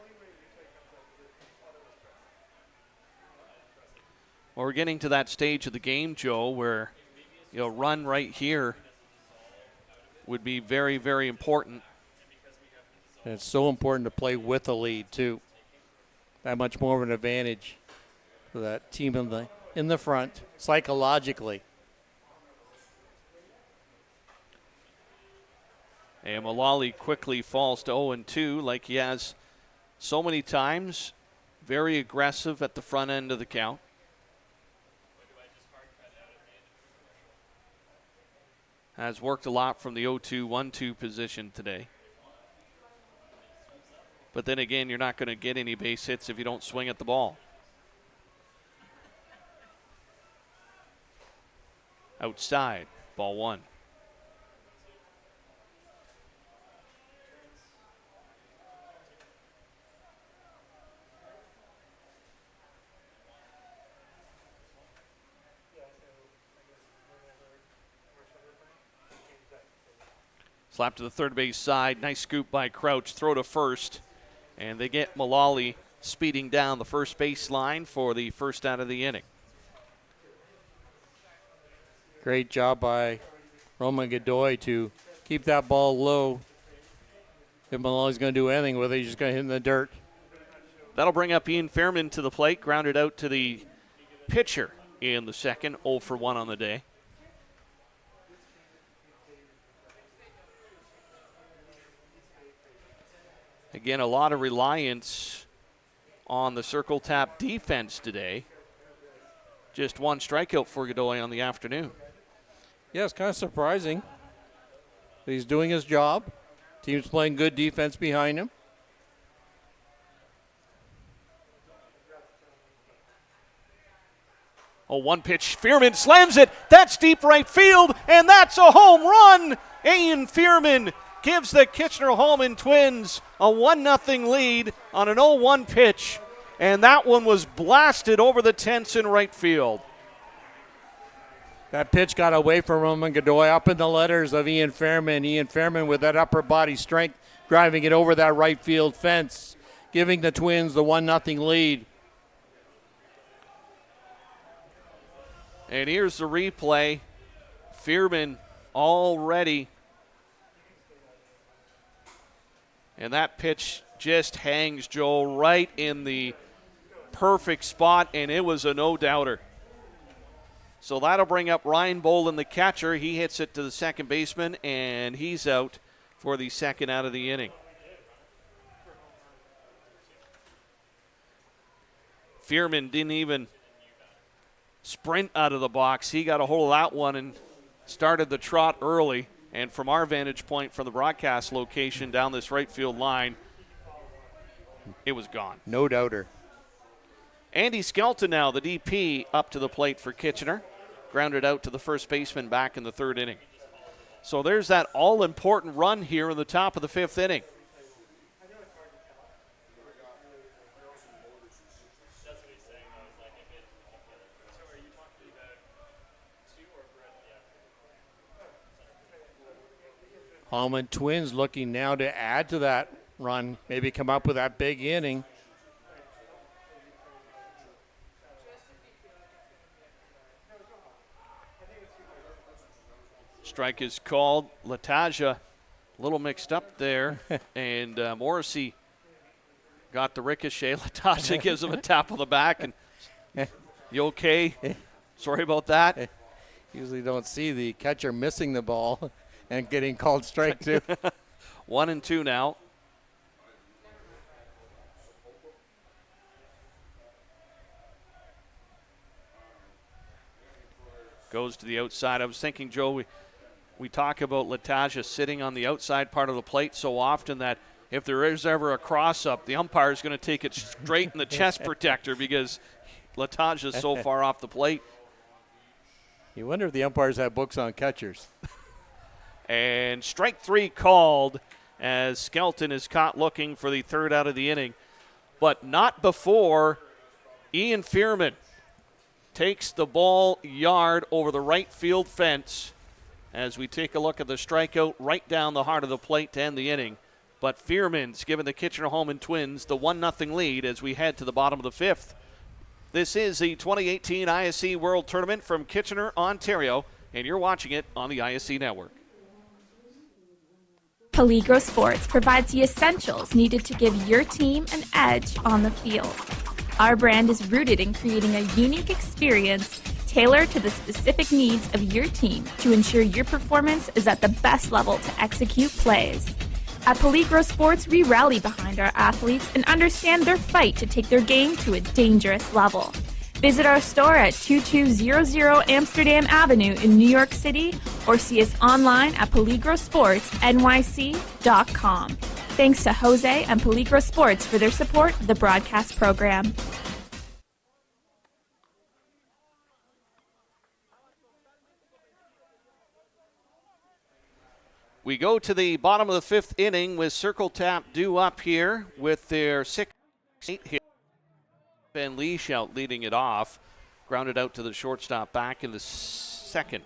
Well, we're getting to that stage of the game, Joe, where a run right here would be very, very important. And it's so important to play with a lead, too. That much more of an advantage for that team in the front, psychologically. And Mullally quickly falls to 0-2 like he has so many times. Very aggressive at the front end of the count. Has worked a lot from the 0-2, 1-2 position today. But then again, you're not going to get any base hits if you don't swing at the ball. Outside, ball 1. Slap to the third base side. Nice scoop by Crouch. Throw to first. And they get Mullally speeding down the first base line for the first out of the inning. Great job by Roman Godoy to keep that ball low. If Mullally's going to do anything with it, he's just going to hit in the dirt. That'll bring up Ian Fairman to the plate. Grounded out to the pitcher in the second. 0 for 1 on the day. Again, a lot of reliance on the Circle Tap defense today. Just 1 strikeout for Godoy on the afternoon. Yeah, it's kind of surprising. He's doing his job. Team's playing good defense behind him. Oh, 1 pitch. Fearman slams it. That's deep right field, and that's a home run. Ian Fearman gives the Kitchener-Hallman Twins a 1-0 lead on an 0-1 pitch, and that one was blasted over the Tense in right field. That pitch got away from Roman Godoy, up in the letters of Ian Fairman. Ian Fairman with that upper body strength, driving it over that right field fence, giving the Twins the 1-0 lead. And here's the replay. Fearman already. And that pitch just hangs, Joe, right in the perfect spot, and it was a no-doubter. So that'll bring up Ryan Bolin, the catcher. He hits it to the second baseman, and he's out for the second out of the inning. Fearman didn't even sprint out of the box. He got a hold of that one and started the trot early. And from our vantage point from the broadcast location down this right field line, it was gone. No doubter. Andy Skelton now, the DP, up to the plate for Kitchener. Grounded out to the first baseman back in the third inning. So there's that all-important run here in the top of the fifth inning. Hallman Twins looking now to add to that run, maybe come up with that big inning. Strike is called. Lataja a little mixed up there, and Morrissey got the ricochet. Lataja gives him a tap on the back, and you okay? Sorry about that. Usually don't see the catcher missing the ball and getting called strike two. 1-2 now. Goes to the outside. I was thinking, Joe, we talk about Lataja sitting on the outside part of the plate so often that if there is ever a cross-up, the umpire is going to take it straight in the chest protector because Lataja is so far off the plate. You wonder if the umpires have books on catchers. And strike 3 called as Skelton is caught looking for the third out of the inning. But not before Ian Fearman takes the ball yard over the right field fence as we take a look at the strikeout right down the heart of the plate to end the inning. But Fearman's given the Kitchener-Hallman Twins the 1-0 lead as we head to the bottom of the fifth. This is the 2018 ISC World Tournament from Kitchener, Ontario, and you're watching it on the ISC Network. Peligro Sports provides the essentials needed to give your team an edge on the field. Our brand is rooted in creating a unique experience tailored to the specific needs of your team to ensure your performance is at the best level to execute plays. At Peligro Sports, we rally behind our athletes and understand their fight to take their game to a dangerous level. Visit our store at 2200 Amsterdam Avenue in New York City or see us online at peligrosportsnyc.com. Thanks to Jose and Peligro Sports for their support of the broadcast program. We go to the bottom of the fifth inning with Circle Tap due up here with their 6-8 hit. Van Leeshout leading it off. Grounded out to the shortstop back in the second.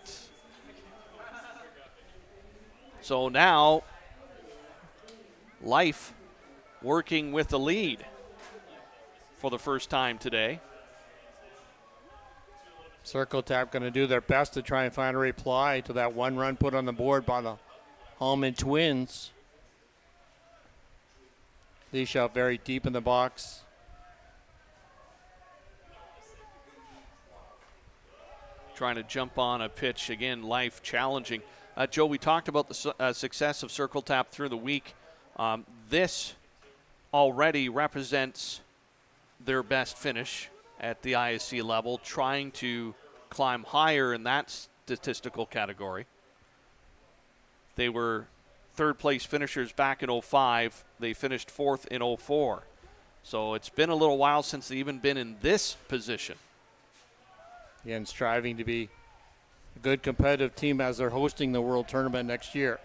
So now, Life working with the lead for the first time today. Circle Tap going to do their best to try and find a reply to that one run put on the board by the Hallman Twins. Leeshout very deep in the box. Trying to jump on a pitch again, Life challenging. Joe, we talked about the success of Circle Tap through the week. This already represents their best finish at the ISC level, trying to climb higher in that statistical category. They were third-place finishers back in 05. They finished fourth in 04. So it's been a little while since they've even been in this position. Again, striving to be a good competitive team as they're hosting the World Tournament next year.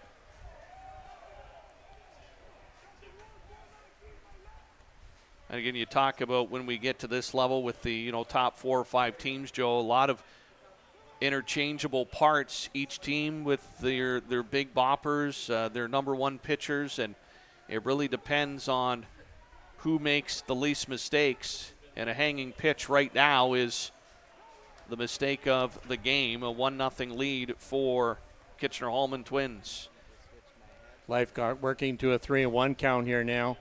And again, you talk about when we get to this level with the top 4 or 5 teams, Joe, a lot of interchangeable parts, each team with their big boppers, their number one pitchers, and it really depends on who makes the least mistakes. And a hanging pitch right now is the mistake of the game, a 1-0 lead for Kitchener-Hallman Twins. Life got working to a 3-1 count here now.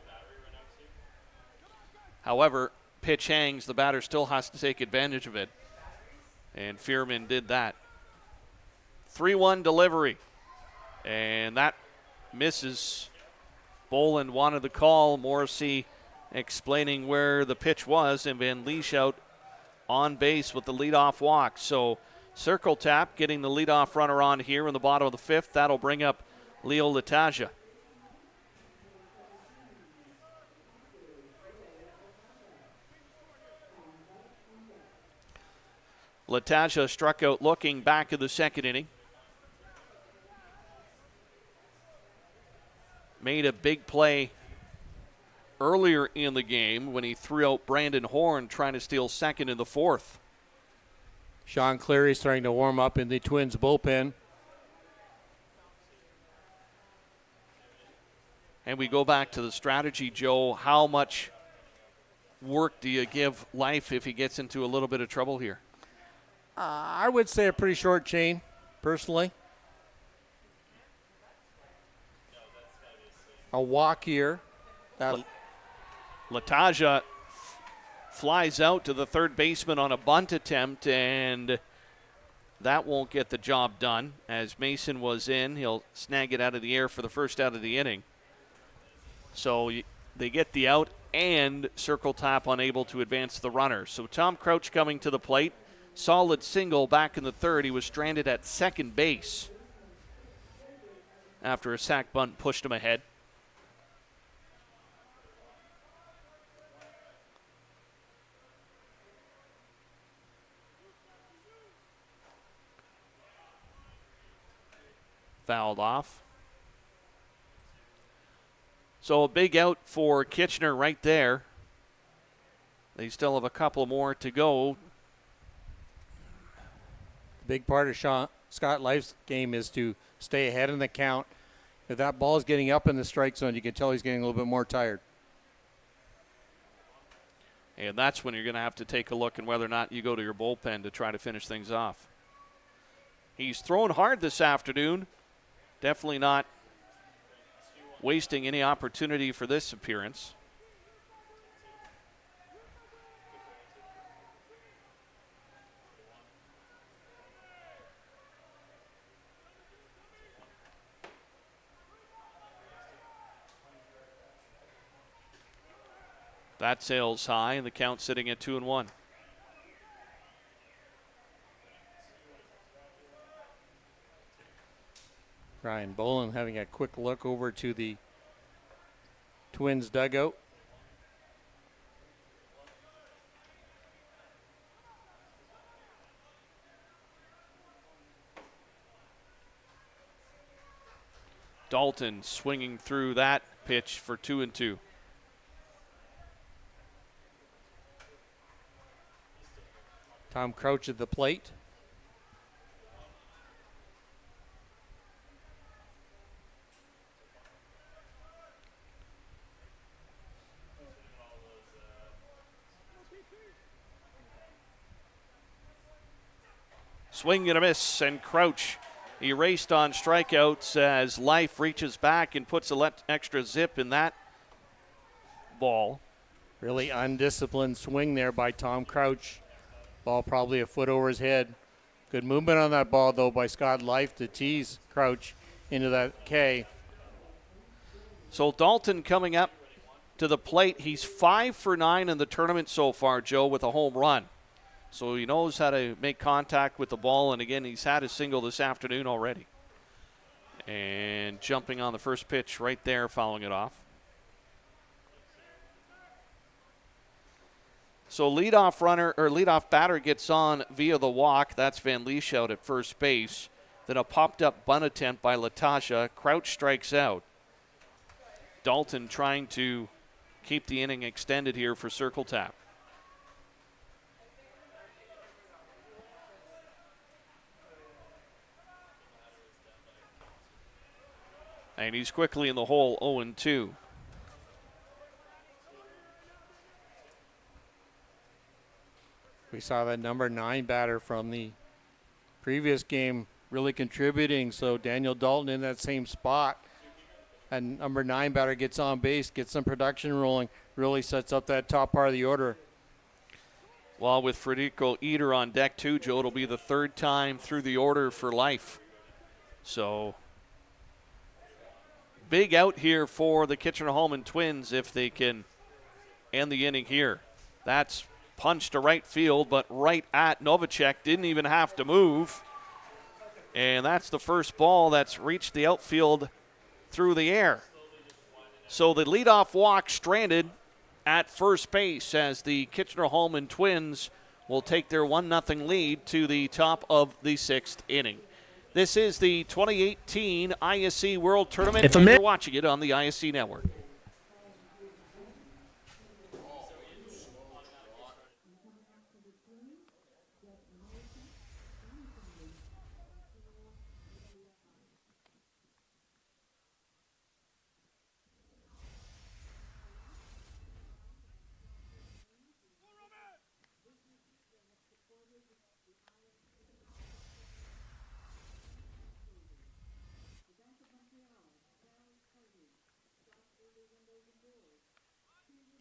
However, pitch hangs, the batter still has to take advantage of it. And Fearman did that. 3-1 delivery. And that misses. Boland wanted the call. Morrissey explaining where the pitch was, and Van Leeshout on base with the leadoff walk. So Circle Tap getting the leadoff runner on here in the bottom of the fifth. That'll bring up Leo Lataja. Lataja struck out looking back in the second inning. Made a big play earlier in the game when he threw out Brandon Horn trying to steal second in the fourth. Sean Cleary starting to warm up in the Twins bullpen. And we go back to the strategy, Joe. How much work do you give Life if he gets into a little bit of trouble here? I would say a pretty short chain, personally. A walk here. Lataja flies out to the third baseman on a bunt attempt, and that won't get the job done. As Mason was in, he'll snag it out of the air for the first out of the inning. So they get the out, and Circle Tap unable to advance the runner. So Tom Crouch coming to the plate. Solid single back in the third. He was stranded at second base after a sac bunt pushed him ahead. Fouled off. So a big out for Kitchener right there. They still have a couple more to go. Big part of Scott Life's game is to stay ahead in the count. If that ball is getting up in the strike zone, you can tell he's getting a little bit more tired. And that's when you're going to have to take a look at whether or not you go to your bullpen to try to finish things off. He's thrown hard this afternoon. Definitely not wasting any opportunity for this appearance. That sails high, and the count sitting at 2-1. Ryan Boland having a quick look over to the Twins dugout. Dalton swinging through that pitch for 2-2. Tom Crouch at the plate. Swing and a miss, and Crouch erased on strikeouts as Life reaches back and puts a extra zip in that ball. Really undisciplined swing there by Tom Crouch. Ball probably a foot over his head. Good movement on that ball, though, by Scott Life to tease Crouch into that K. So Dalton coming up to the plate. He's 5 for 9 in the tournament so far, Joe, with a home run. So he knows how to make contact with the ball, and again, he's had a single this afternoon already. And jumping on the first pitch right there, fouling it off. So leadoff batter gets on via the walk. That's Van Leesch out at first base. Then a popped-up bunt attempt by Latasha. Crouch strikes out. Dalton trying to keep the inning extended here for Circle Tap. And he's quickly in the hole, 0-2. We saw that number 9 batter from the previous game really contributing. So Daniel Dalton in that same spot. And number 9 batter gets on base, gets some production rolling, really sets up that top part of the order. Well, with Federico Eder on deck too, Joe, it'll be the third time through the order for Life. So big out here for the Kitchener-Hallman Twins if they can end the inning here. That's punched to right field, but right at Novacek. Didn't even have to move. And that's the first ball that's reached the outfield through the air. So the leadoff walk stranded at first base as the Kitchener-Hallman Twins will take their 1-0 lead to the top of the 6th inning. This is the 2018 ISC World Tournament. You're watching it on the ISC Network.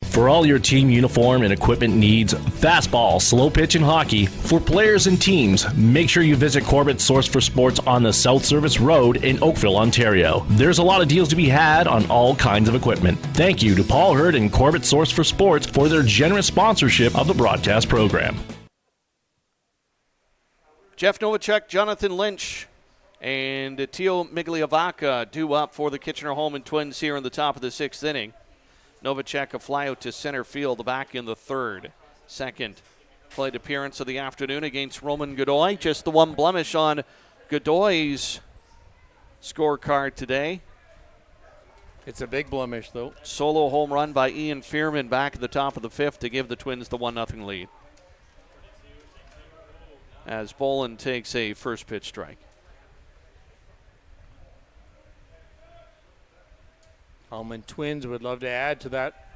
For all your team uniform and equipment needs, fastball, slow pitch, and hockey, for players and teams, make sure you visit Corbett's Source for Sports on the South Service Road in Oakville, Ontario. There's a lot of deals to be had on all kinds of equipment. Thank you to Paul Hurd and Corbett's Source for Sports for their generous sponsorship of the broadcast program. Jeff Novacek, Jonathan Lynch, and Teal Migliavaca due up for the Kitchener-Hallman Twins here in the top of the 6th inning. Novacek a fly out to center field back in the 3rd. Second plate appearance of the afternoon against Roman Godoy. Just the one blemish on Godoy's scorecard today. It's a big blemish, though. Solo home run by Ian Fearman back at the top of the 5th to give the Twins the 1-0 lead. As Bolin takes a first pitch strike. Hallman Twins would love to add to that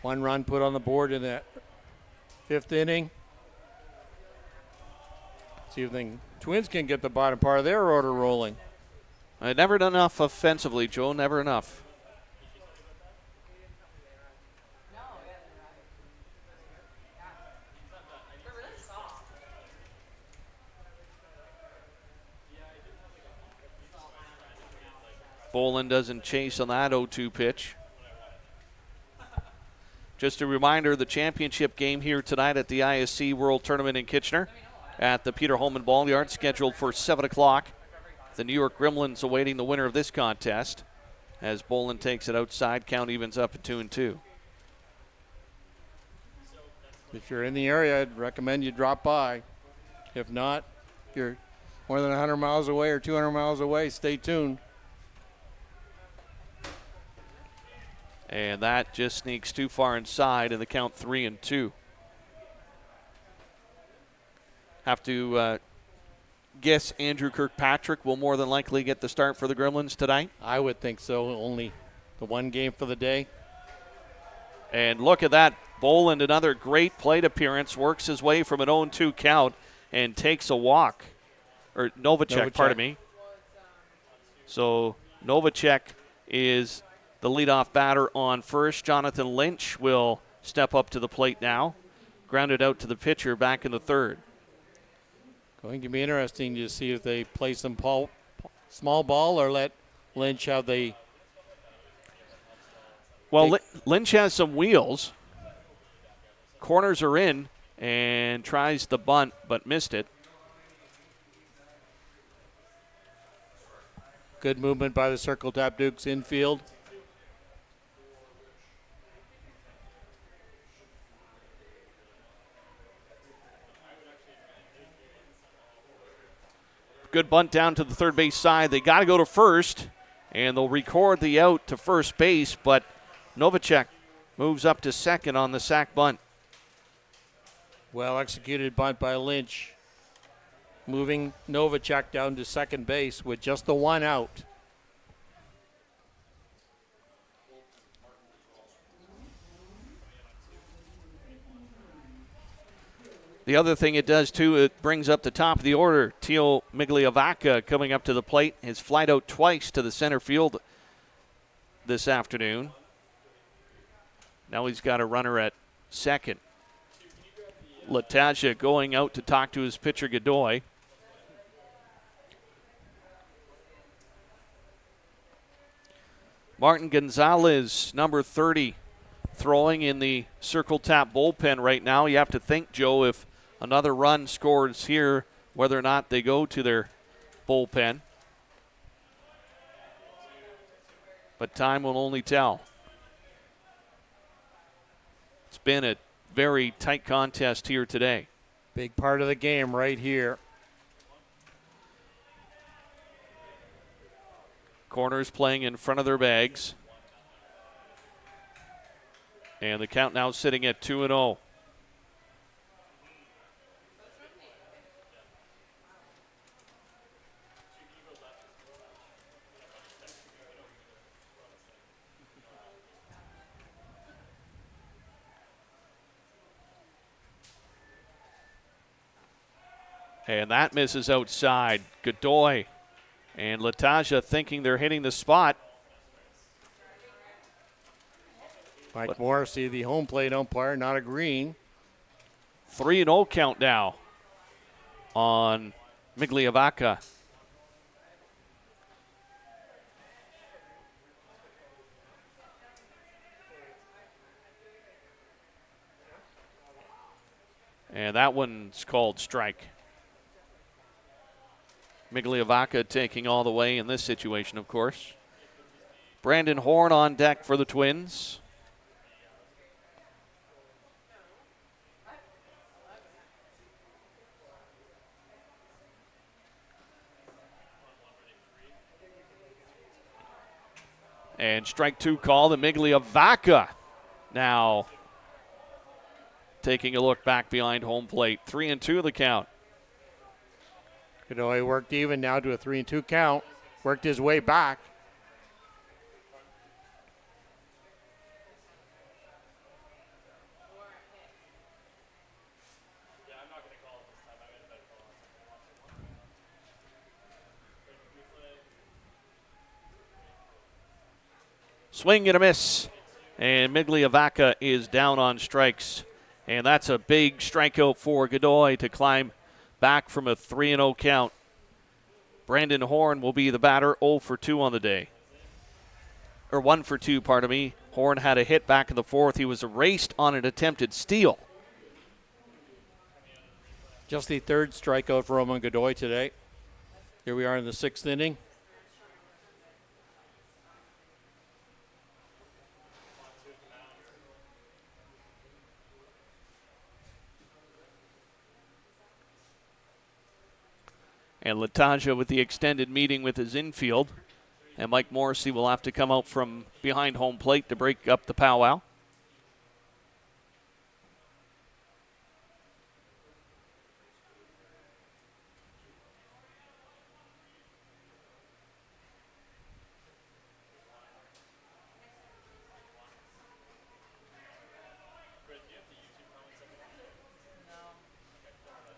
one run put on the board in that 5th inning. See if the Twins can get the bottom part of their order rolling. Never enough offensively, Joe. Never enough. Bolin doesn't chase on that 0-2 pitch. Just a reminder, the championship game here tonight at the ISC World Tournament in Kitchener at the Peter Hallman Ball Yard, scheduled for 7 o'clock. The New York Gremlins awaiting the winner of this contest. as Bolin takes it outside. Count evens up at 2-2. If you're in the area, I'd recommend you drop by. If not, if you're more than 100 miles away or 200 miles away, stay tuned. And that just sneaks too far inside, and the count 3-2. Have to guess Andrew Kirkpatrick will more than likely get the start for the Gremlins tonight. I would think so. Only the one game for the day. And look at that. Boland, another great plate appearance, works his way from an 0-2 count and takes a walk. Or Novacek, pardon me. So Novacek is the leadoff batter on first. Jonathan Lynch will step up to the plate now. Grounded out to the pitcher back in the third. Going to be interesting to see if they play some small ball or let Lynch have the... Well, Lynch has some wheels. Corners are in and tries the bunt but missed it. Good movement by the Circle Tap Dukes infield. Good bunt down to the third base side. They got to go to first, and they'll record the out to first base, but Novacek moves up to second on the sac bunt. Well executed bunt by Lynch. Moving Novacek down to second base with just the one out. The other thing it does, too, it brings up the top of the order. Teal Migliavaca coming up to the plate. His flight out twice to the center field this afternoon. Now he's got a runner at second. Latasha going out to talk to his pitcher, Godoy. Martin Gonzalez, number 30, throwing in the Circle Tap bullpen right now. You have to think, Joe, if another run scores here, whether or not they go to their bullpen. But time will only tell. It's been a very tight contest here today. Big part of the game right here. Corners playing in front of their bags. And the count now sitting at 2-0. And that misses outside. Godoy and Latasha thinking they're hitting the spot. Mike Morrissey, the home plate umpire, not agreeing. 3-0 count now on Migliavaca. And that one's called strike. Migliavaca taking all the way in this situation, of course. Brandon Horn on deck for the Twins. And strike two call to Migliavaca. Now taking a look back behind home plate. 3-2 the count. Godoy worked even now to a 3-2 count. Worked his way back. Swing and a miss. And Migliavaca is down on strikes. And that's a big strikeout for Godoy to climb back from a 3-0 count. Brandon Horn will be the batter, 0 for 2 on the day. Or 1 for 2, pardon me. Horn had a hit back in the fourth. He was erased on an attempted steal. Just the third strikeout for Roman Godoy today. Here we are in the sixth inning. And Lataja with the extended meeting with his infield. And Mike Morrissey will have to come out from behind home plate to break up the powwow.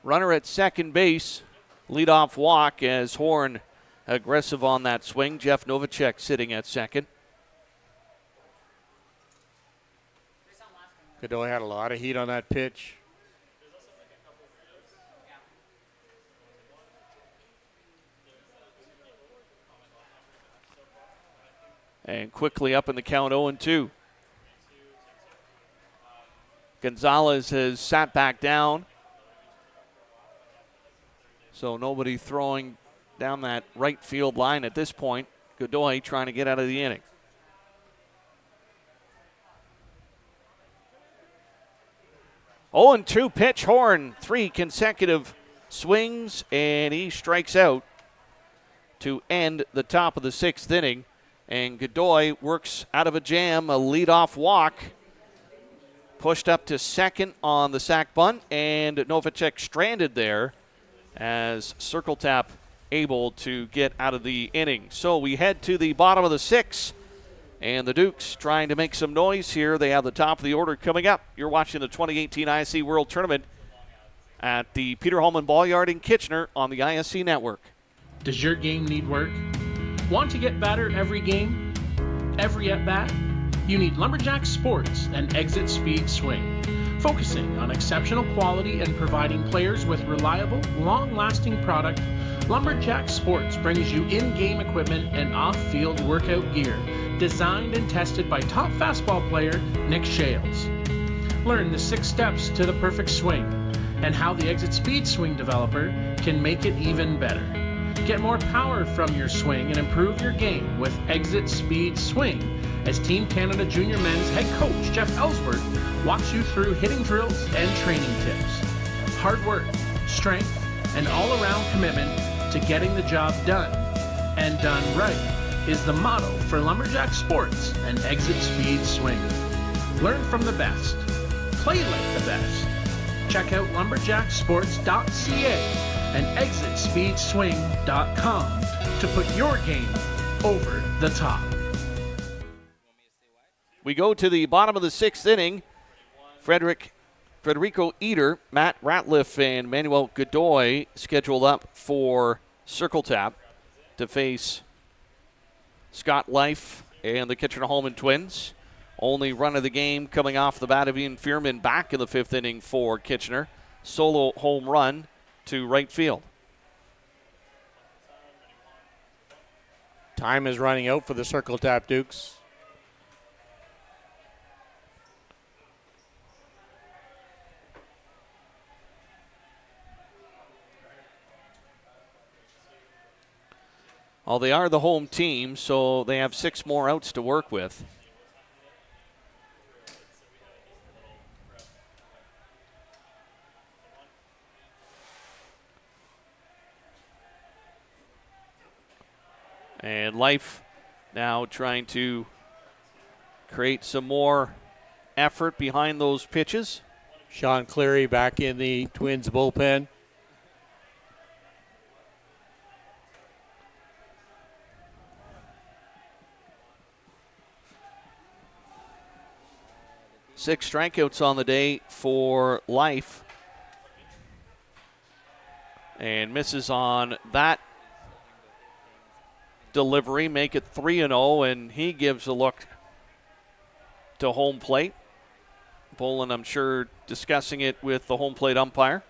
Runner at second base. Leadoff walk as Horn aggressive on that swing. Jeff Novacek sitting at second. Godoy had a lot of heat on that pitch. And quickly up in the count 0-2. Gonzalez has sat back down. So nobody throwing down that right field line at this point. Godoy trying to get out of the inning. Oh, and 2 pitch. Horn, 3 consecutive swings, and he strikes out to end the top of the 6th inning. And Godoy works out of a jam, a leadoff walk. Pushed up to second on the sac bunt, and Novacek stranded there as Circle Tap able to get out of the inning. So we head to the bottom of the 6th, and the Dukes trying to make some noise here. They have the top of the order coming up. You're watching the 2018 ISC World Tournament at the Peter Hallman Ball in Kitchener on the ISC Network. Does your game need work? Want to get better every game? Every at-bat? You need Lumberjack Sports and Exit Speed Swing. Focusing on exceptional quality and providing players with reliable, long-lasting product, Lumberjack Sports brings you in-game equipment and off-field workout gear, designed and tested by top fastball player Nick Shales. Learn the 6 steps to the perfect swing and how the Exit Speed Swing developer can make it even better. Get more power from your swing and improve your game with Exit Speed Swing as Team Canada Junior Men's head coach Jeff Ellsworth walks you through hitting drills and training tips. Hard work, strength, and all-around commitment to getting the job done, and done right, is the motto for Lumberjack Sports and Exit Speed Swing. Learn from the best. Play like the best. Check out lumberjacksports.ca and exitspeedswing.com to put your game over the top. We go to the bottom of the 6th inning. Federico Eder, Matt Ratliff, and Manuel Godoy scheduled up for Circle Tap to face Scott Life and the Kitchener-Hallman Twins. Only run of the game coming off the bat of Ian Fearman back in the 5th inning for Kitchener. Solo home run to right field. Time is running out for the Circle Tap Dukes. Well, they are the home team, so they have 6 more outs to work with. And Life now trying to create some more effort behind those pitches. Sean Cleary back in the Twins bullpen. Six strikeouts on the day for Life. And misses on that delivery, make it 3-0, and he gives a look to home plate. Bolin, I'm sure, discussing it with the home plate umpire.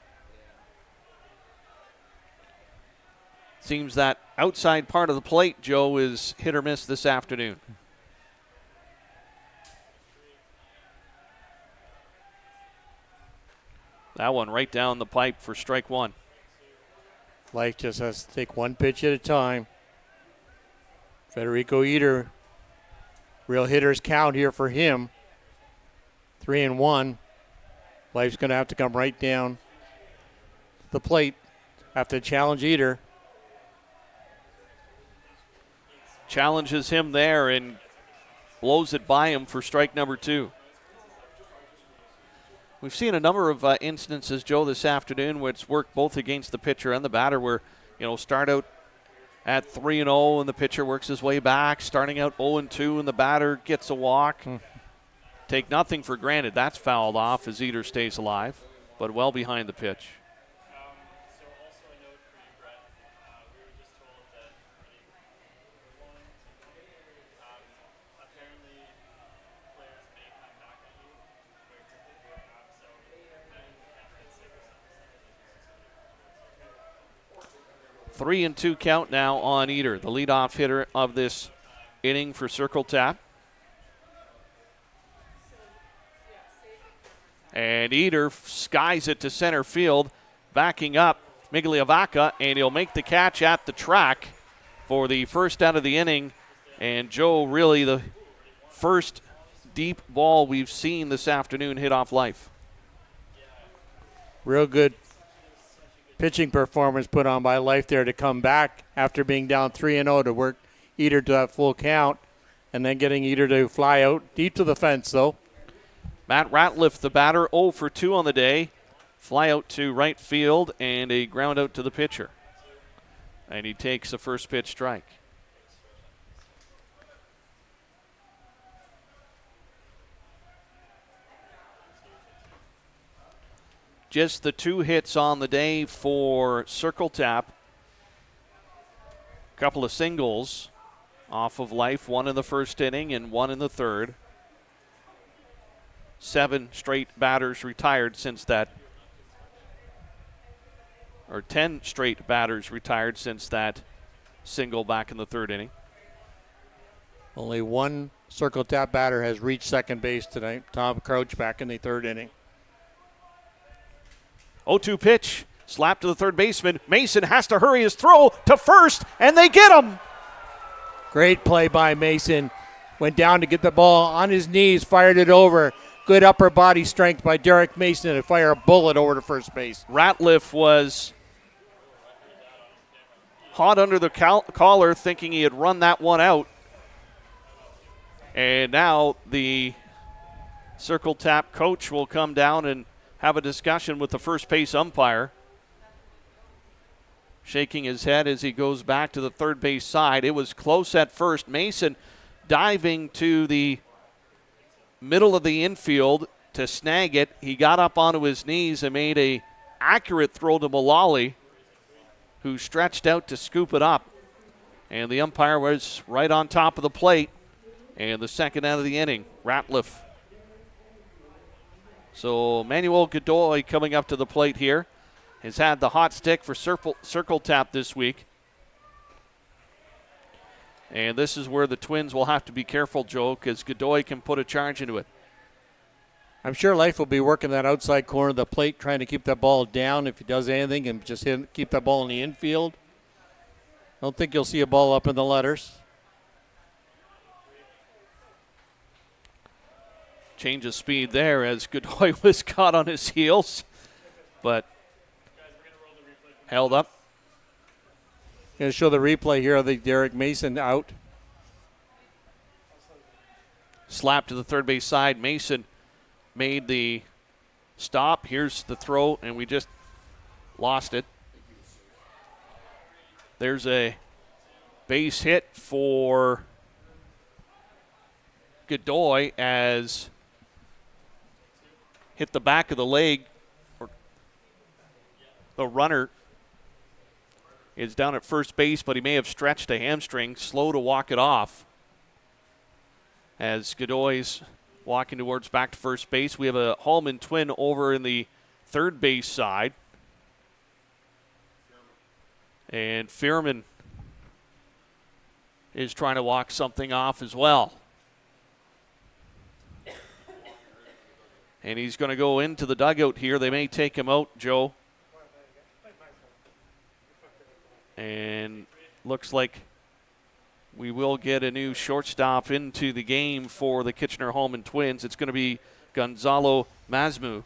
Seems that outside part of the plate, Joe, is hit or miss this afternoon. That one right down the pipe for strike one. Life just has to take one pitch at a time. Federico Eder, real hitters count here for him. 3-1. Life's going to have to come right down the plate. Have to challenge Eder. challenges him there and blows it by him for strike number 2. We've seen a number of instances, Joe, this afternoon where it's worked both against the pitcher and the batter where, start out at 3-0 and the pitcher works his way back, starting out 0-2 and the batter gets a walk. Take nothing for granted. That's fouled off as Eder stays alive, but well behind the pitch. Three and 2 count now on Eder, the leadoff hitter of this inning for Circle Tap. And Eder skies it to center field, backing up Migliavaca, and he'll make the catch at the track for the first out of the inning. And Joe, really the first deep ball we've seen this afternoon hit off Life. Real good pitching performance put on by Life there to come back after being down 3-0 to work Eder to that full count and then getting Eder to fly out deep to the fence, though. Matt Ratliff, the batter, 0 for 2 on the day. Fly out to right field and a ground out to the pitcher. And he takes a first pitch strike. Just the 2 hits on the day for Circle Tap. A couple of singles off of Life, 1 in the first inning and 1 in the third. 7 straight batters retired since that, or 10 straight batters retired since that single back in the third inning. Only 1 Circle Tap batter has reached second base tonight. Tom Crouch back in the third inning. 0-2 pitch, slap to the third baseman. Mason has to hurry his throw to first, and they get him. Great play by Mason. Went down to get the ball on his knees, fired it over. Good upper body strength by Derek Mason to fire a bullet over to first base. Ratliff was hot under the collar, thinking he had run that one out. And now the Circle Tap coach will come down and have a discussion with the first base umpire. Shaking his head as he goes back to the third base side. It was close at first. Mason diving to the middle of the infield to snag it. He got up onto his knees and made a accurate throw to Mullally, who stretched out to scoop it up. And the umpire was right on top of the plate. And the second out of the inning, Ratliff. So Manuel Godoy coming up to the plate here. Has had the hot stick for Circle Tap this week. And this is where the Twins will have to be careful, Joe, because Godoy can put a charge into it. I'm sure Life will be working that outside corner of the plate, trying to keep that ball down if he does anything and just keep that ball in the infield. I don't think you'll see a ball up in the letters. Change of speed there as Godoy was caught on his heels, but held up. Going to show the replay here of the Derek Mason out. Slap to the third base side. Mason made the stop. Here's the throw, and we just lost it. There's a base hit for Godoy as hit the back of the leg. The runner is down at first base, but he may have stretched a hamstring, slow to walk it off. As Godoy's walking towards back to first base, we have a Hallman twin over in the third base side. And Fearman is trying to walk something off as well. And he's going to go into the dugout here. They may take him out, Joe. And looks like we will get a new shortstop into the game for the Kitchener-Hallman Twins. It's going to be Gonzalo Masmu.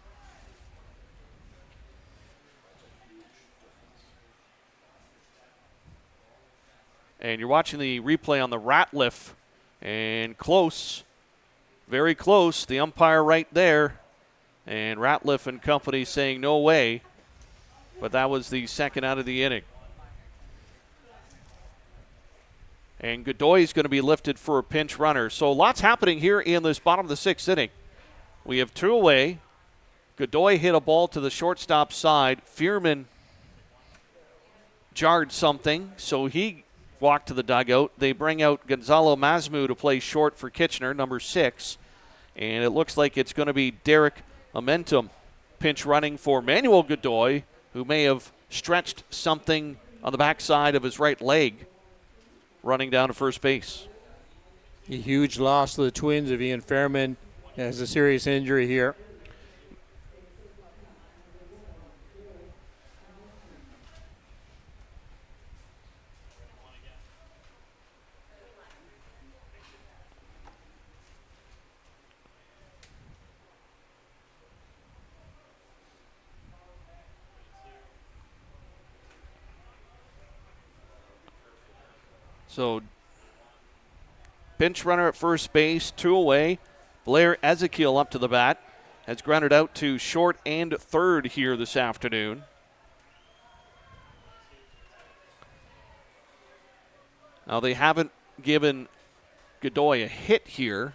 And you're watching the replay on the Ratliff. And close, very close, the umpire right there. And Ratliff and company saying no way. But that was the second out of the inning. And Godoy is going to be lifted for a pinch runner. So lots happening here in this bottom of the sixth inning. We have 2 away. Godoy hit a ball to the shortstop side. Fearman jarred something, so he walked to the dugout. They bring out Gonzalo Masmu to play short for Kitchener, number 6. And it looks like it's going to be Derek Amentum pinch running for Manuel Godoy, who may have stretched something on the backside of his right leg, running down to first base. A huge loss to the Twins of Ian Fairman. Has a serious injury here. So, pinch runner at first base, 2 away. Blair Ezekiel up to the bat. Has grounded out to short and third here this afternoon. Now, they haven't given Godoy a hit here.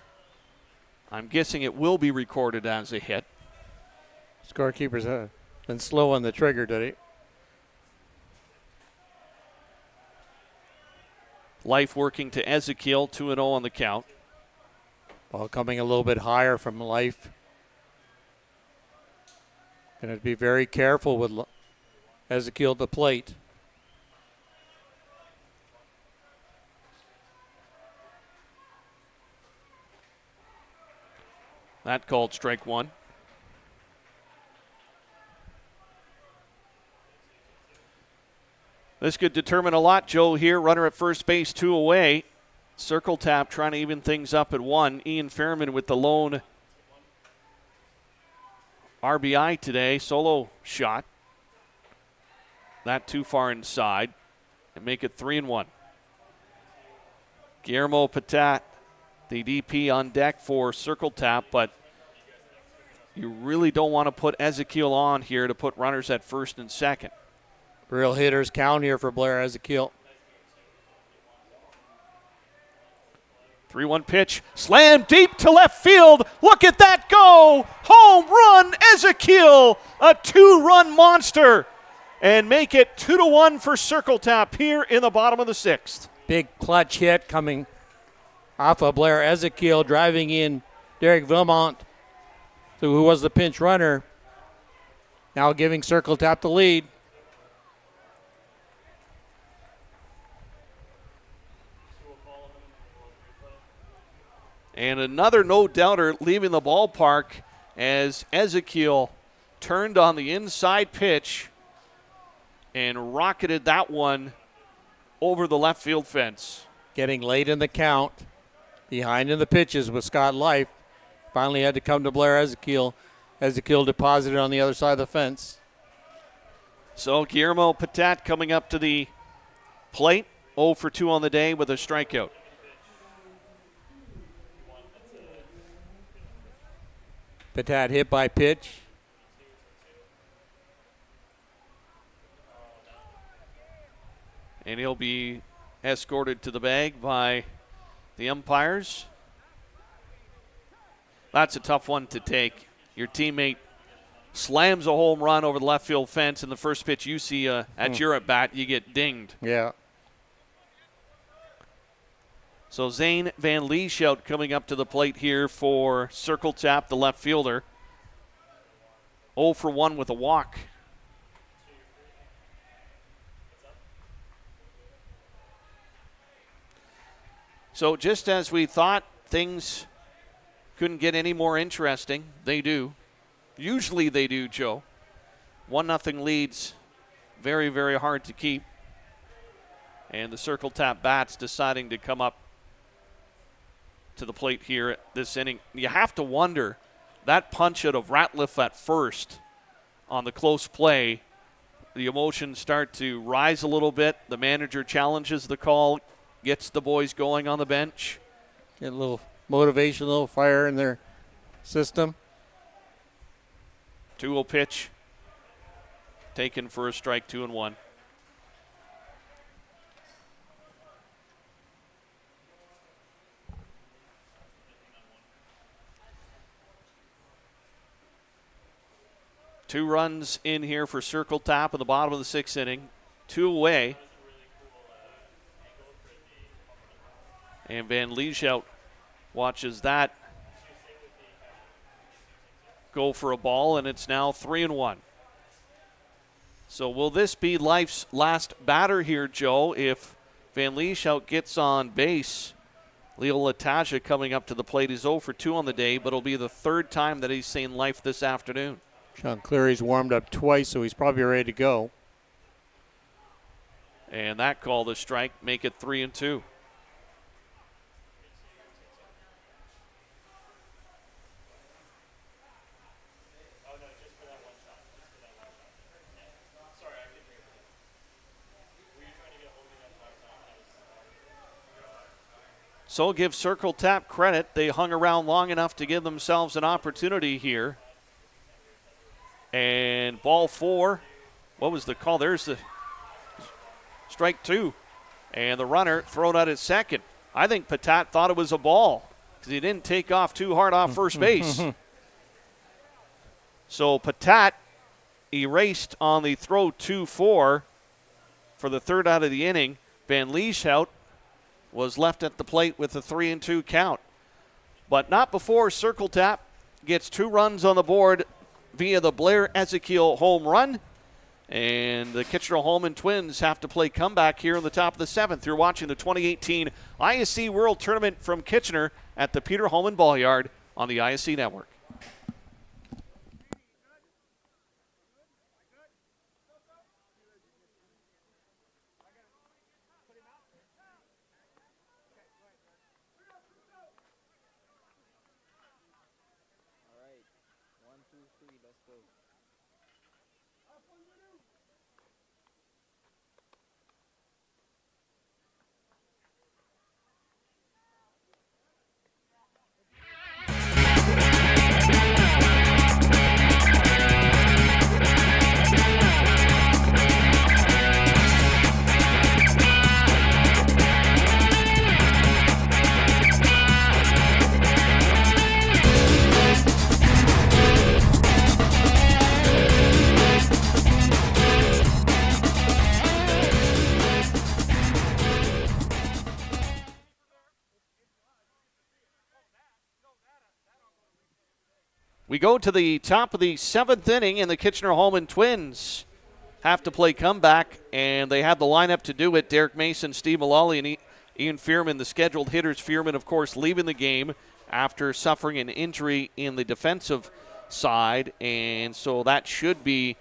I'm guessing it will be recorded as a hit. Scorekeeper's been slow on the trigger today. Life working to Ezekiel, 2-0 on the count. Ball coming a little bit higher from Life. Going to be very careful with Ezekiel at the plate. That called strike 1. This could determine a lot, Joe, here. Runner at first base, 2 away. Circle tap trying to even things up at 1. Ian Fairman with the lone RBI today. Solo shot. Not too far inside. And make it 3-1. Guillermo Patat, the DP on deck for circle tap, but you really don't want to put Ezekiel on here to put runners at first and second. Real hitters count here for Blair Ezekiel. 3-1 pitch. Slam deep to left field. Look at that go. Home run, Ezekiel. A 2-run monster. And make it 2-1 for Circle Tap here in the bottom of the 6th. Big clutch hit coming off of Blair Ezekiel, driving in Derek Vilmont, who was the pinch runner. Now giving Circle Tap the lead. And another no-doubter leaving the ballpark as Ezekiel turned on the inside pitch and rocketed that one over the left field fence. Getting late in the count, behind in the pitches with Scott Life. Finally had to come to Blair Ezekiel. Ezekiel deposited on the other side of the fence. So Guillermo Patat coming up to the plate, 0 for 2 on the day with a strikeout. Patat hit by pitch. And he'll be escorted to the bag by the umpires. That's a tough one to take. Your teammate slams a home run over the left field fence, and the first pitch you see at your at-bat, you get dinged. Yeah. So Zane Van Lieshout coming up to the plate here for Circle Tap, the left fielder. 0 for 1 with a walk. So just as we thought things couldn't get any more interesting, they do. Usually they do, Joe. 1-0 leads, very, very hard to keep. And the Circle Tap bats deciding to come up to the plate here at this inning. You have to wonder, that punch out of Ratliff at first on the close play, the emotions start to rise a little bit. The manager challenges the call, gets the boys going on the bench. Get a little motivation, a little fire in their system. 2-0 pitch. Taken for a strike, 2-1. Two runs in here for Circle Tap in the bottom of the 6th inning. 2 away. And Van Lieshout watches that go for a ball, and it's now 3-1. So will this be Life's last batter here, Joe? If Van Lieshout gets on base, Leo Lataja coming up to the plate is 0 for 2 on the day, but it'll be the 3rd time that he's seen Life this afternoon. Sean Cleary's warmed up twice, so he's probably ready to go. And that call to strike, make it 3-2. So give Circle Tap credit. They hung around long enough to give themselves an opportunity here. And ball 4. What was the call? There's the strike 2. And the runner thrown out at second. I think Patat thought it was a ball because he didn't take off too hard off first base. So Patat erased on the throw 2-4 for the 3rd out of the inning. Van Lieshout was left at the plate with a 3-2 count. But not before Circle Tap gets 2 runs on the board via the Blair Ezekiel home run. And the Kitchener-Hallman Twins have to play comeback here in the top of the 7th. You're watching the 2018 ISC World Tournament from Kitchener at the Peter Hallman Ball Yard on the ISC Network. We go to the top of the 7th inning, and the Kitchener-Hallman Twins have to play comeback, and they have the lineup to do it. Derek Mason, Steve Mullally, and Ian Fearman, the scheduled hitters. Fearman, of course, leaving the game after suffering an injury in the defensive side, and so that should be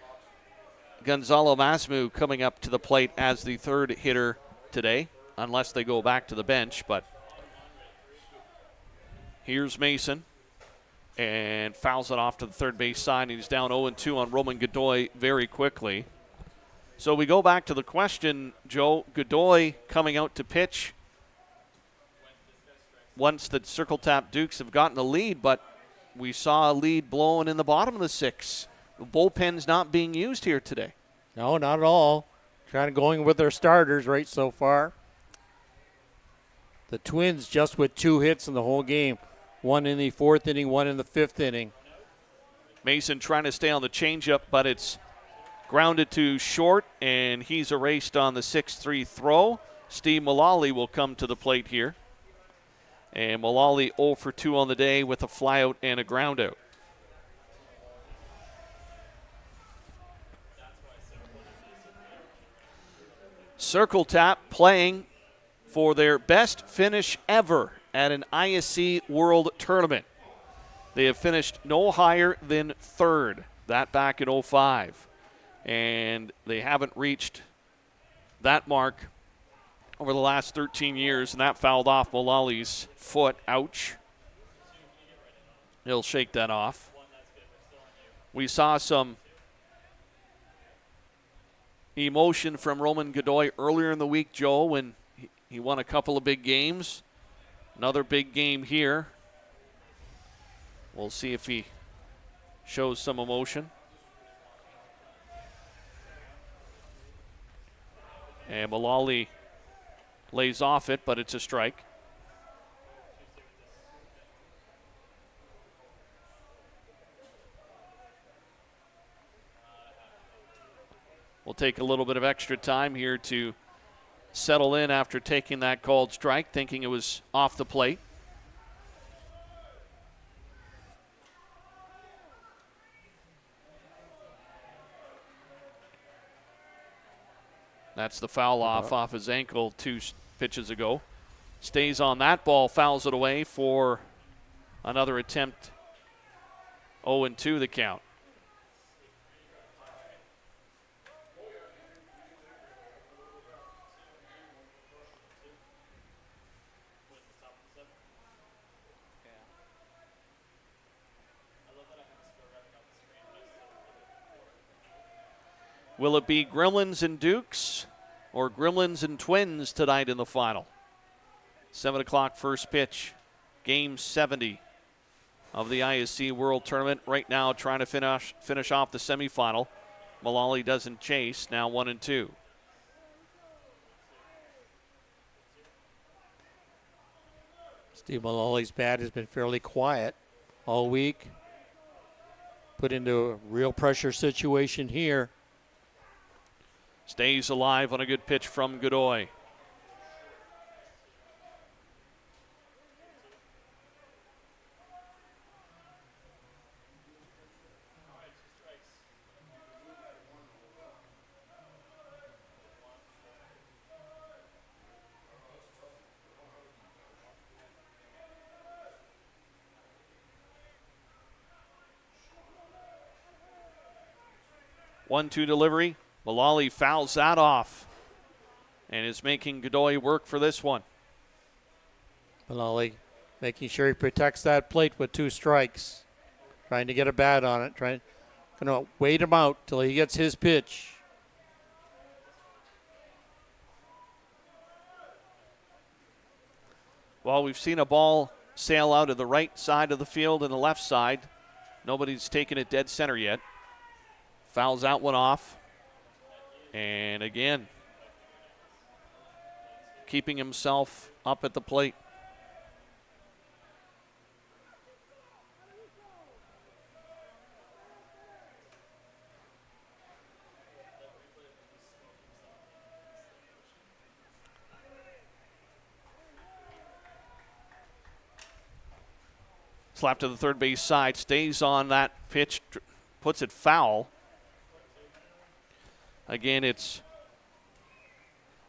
Gonzalo Masmu coming up to the plate as the 3rd hitter today, unless they go back to the bench. But here's Mason. And fouls it off to the 3rd base side. He's down 0-2 on Roman Godoy very quickly. So we go back to the question, Joe. Godoy coming out to pitch once the Circle Tap Dukes have gotten the lead, but we saw a lead blown in the bottom of the 6th. The bullpen's not being used here today. No, not at all. Kind of going with their starters right so far. The Twins just with 2 hits in the whole game. 1 in the 4th inning, 1 in the 5th inning. Mason trying to stay on the changeup, but it's grounded to short, and he's erased on the 6-3 throw. Steve Mullally will come to the plate here. And Mullally 0 for 2 on the day with a flyout and a groundout. Circle Tap playing for their best finish ever at an ISC World Tournament. They have finished no higher than 3rd, that back in 2005. And they haven't reached that mark over the last 13 years, and that fouled off Mullally's foot. Ouch. He'll shake that off. We saw some emotion from Roman Godoy earlier in the week, Joe, when He won a couple of big games. Another big game here. We'll see if he shows some emotion. And Mullally lays off it, but it's a strike. We'll take a little bit of extra time here to settle in after taking that called strike, thinking it was off the plate. That's the foul off his ankle 2 pitches ago. Stays on that ball, fouls it away for another attempt. 0-2 the count. Will it be Gremlins and Dukes or Gremlins and Twins tonight in the final? 7 o'clock first pitch, game 70 of the ISC World Tournament. Right now trying to finish off the semifinal. Mullally doesn't chase, now 1-2. Steve Mullally's bat has been fairly quiet all week. Put into a real pressure situation here. Stays alive on a good pitch from Godoy. One-two delivery. Mullally fouls that off and is making Godoy work for this one. Mullally making sure he protects that plate with 2 strikes. Trying to get a bat on it. Gonna wait him out till he gets his pitch. Well, we've seen a ball sail out of the right side of the field and the left side. Nobody's taken it dead center yet. Fouls that one off. And again, keeping himself up at the plate. Slap to the third base side, stays on that pitch, puts it foul. Again, it's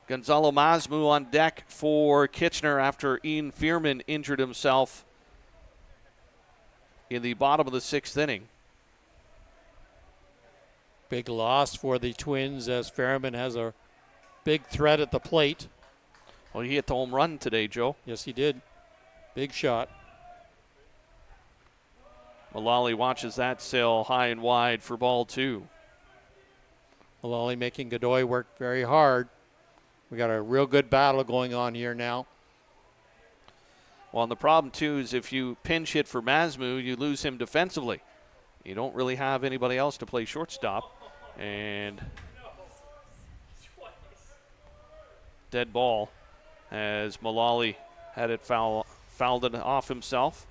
Gonzalo Masmu on deck for Kitchener after Ian Fearman injured himself in the bottom of the 6th inning. Big loss for the Twins as Fearman has a big threat at the plate. Well, he hit the home run today, Joe. Yes, he did. Big shot. Mullally watches that sail high and wide for ball 2. Mullally making Godoy work very hard. We got a real good battle going on here now. Well, and the problem, too, is if you pinch hit for Masmu, you lose him defensively. You don't really have anybody else to play shortstop. And dead ball as Mullally had it fouled it off himself.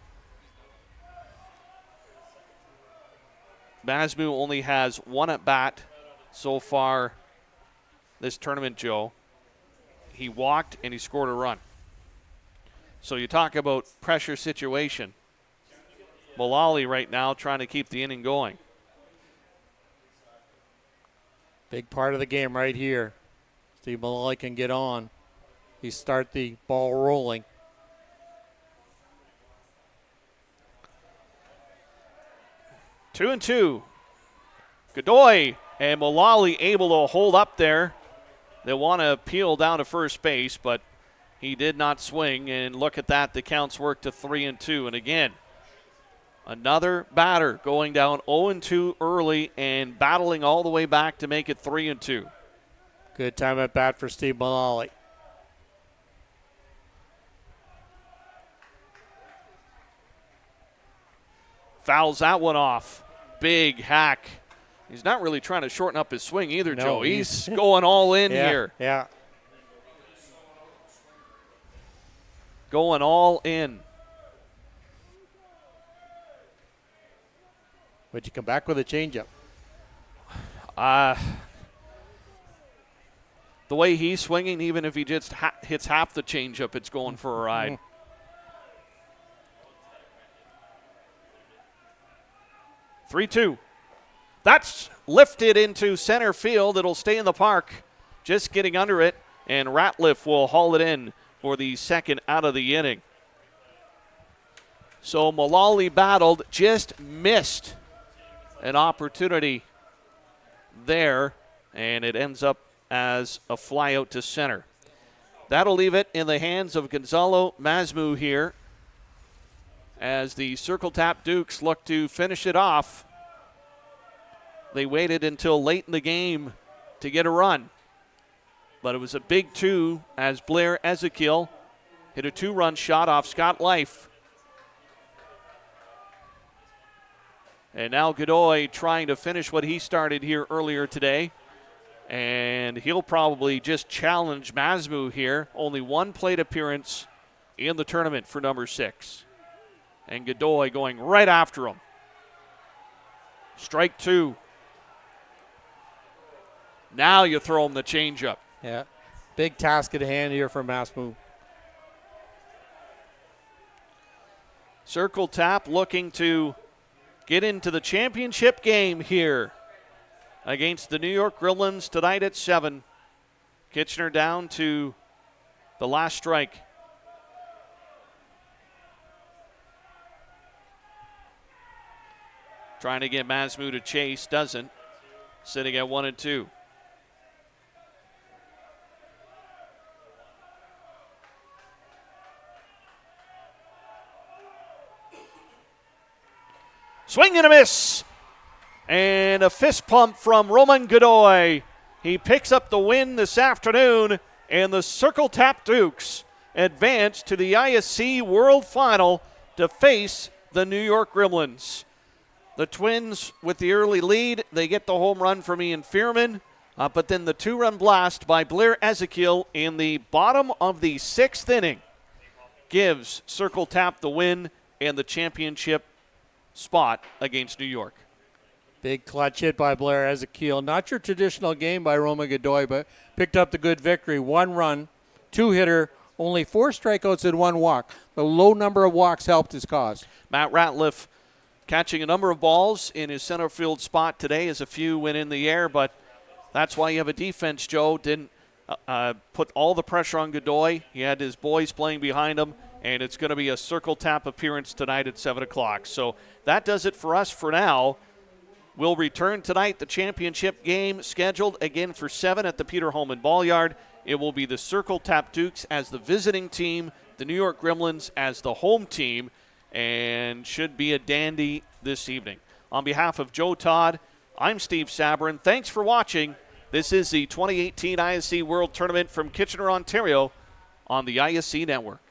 Masmu only has 1 at-bat so far this tournament, Joe. He walked and he scored a run. So you talk about pressure situation. Mullally right now trying to keep the inning going. Big part of the game right here. Steve Mullally can get on. He start the ball rolling. Two and two. Godoy and Mullally able to hold up there. They want to peel down to first base, but he did not swing. And look at that. The counts work to 3-2. And again, another batter going down 0-2 early and battling all the way back to make it 3-2. Good time at bat for Steve Mullally. Fouls that one off. Big hack. He's not really trying to shorten up his swing either, No, Joe. He's going all in here. Yeah. Going all in. But you come back with a changeup. The way he's swinging, even if he just hits half the changeup, it's going for a ride. 3-2. That's lifted into center field. It'll stay in the park, just getting under it, and Ratliff will haul it in for the second out of the inning. So Mullally battled, just missed an opportunity there, and it ends up as a fly out to center. That'll leave it in the hands of Gonzalo Masmu here as the Circle Tap Dukes look to finish it off. They waited until late in the game to get a run, but it was a big two as Blair Ezekiel hit a 2-run shot off Scott Life. And now Godoy trying to finish what he started here earlier today. And he'll probably just challenge Masmu here. Only one plate appearance in the tournament for number 6. And Godoy going right after him. Strike 2. Now you throw him the changeup. Yeah. Big task at hand here for Masmu. Circle Tap looking to get into the championship game here against the New York Gremlins tonight at 7. Kitchener down to the last strike. Trying to get Masmu to chase, doesn't. Sitting at 1-2. Swing and a miss. And a fist pump from Roman Godoy. He picks up the win this afternoon, and the Circle Tap Dukes advance to the ISC World Final to face the New York Gremlins. The Twins with the early lead. They get the home run from Ian Fearman, but then the 2-run blast by Blair Ezekiel in the bottom of the 6th inning gives Circle Tap the win and the championship spot against New York. Big clutch hit by Blair Ezekiel. Not your traditional game by Roman Godoy, but picked up the good victory. 1 run, 2-hitter, only 4 strikeouts and 1 walk. The low number of walks helped his cause. Matt Ratliff catching a number of balls in his center field spot today as a few went in the air, but that's why you have a defense, Joe. Didn't put all the pressure on Godoy. He had his boys playing behind him, and it's going to be a Circle Tap appearance tonight at 7 o'clock. So that does it for us for now. We'll return tonight. The championship game scheduled again for 7 at the Peter Hallman Ball-Yard. It will be the Circle Tap Dukes as the visiting team, the New York Gremlins as the home team, and should be a dandy this evening. On behalf of Joe Todd, I'm Steve Sabrin. Thanks for watching. This is the 2018 ISC World Tournament from Kitchener, Ontario on the ISC Network.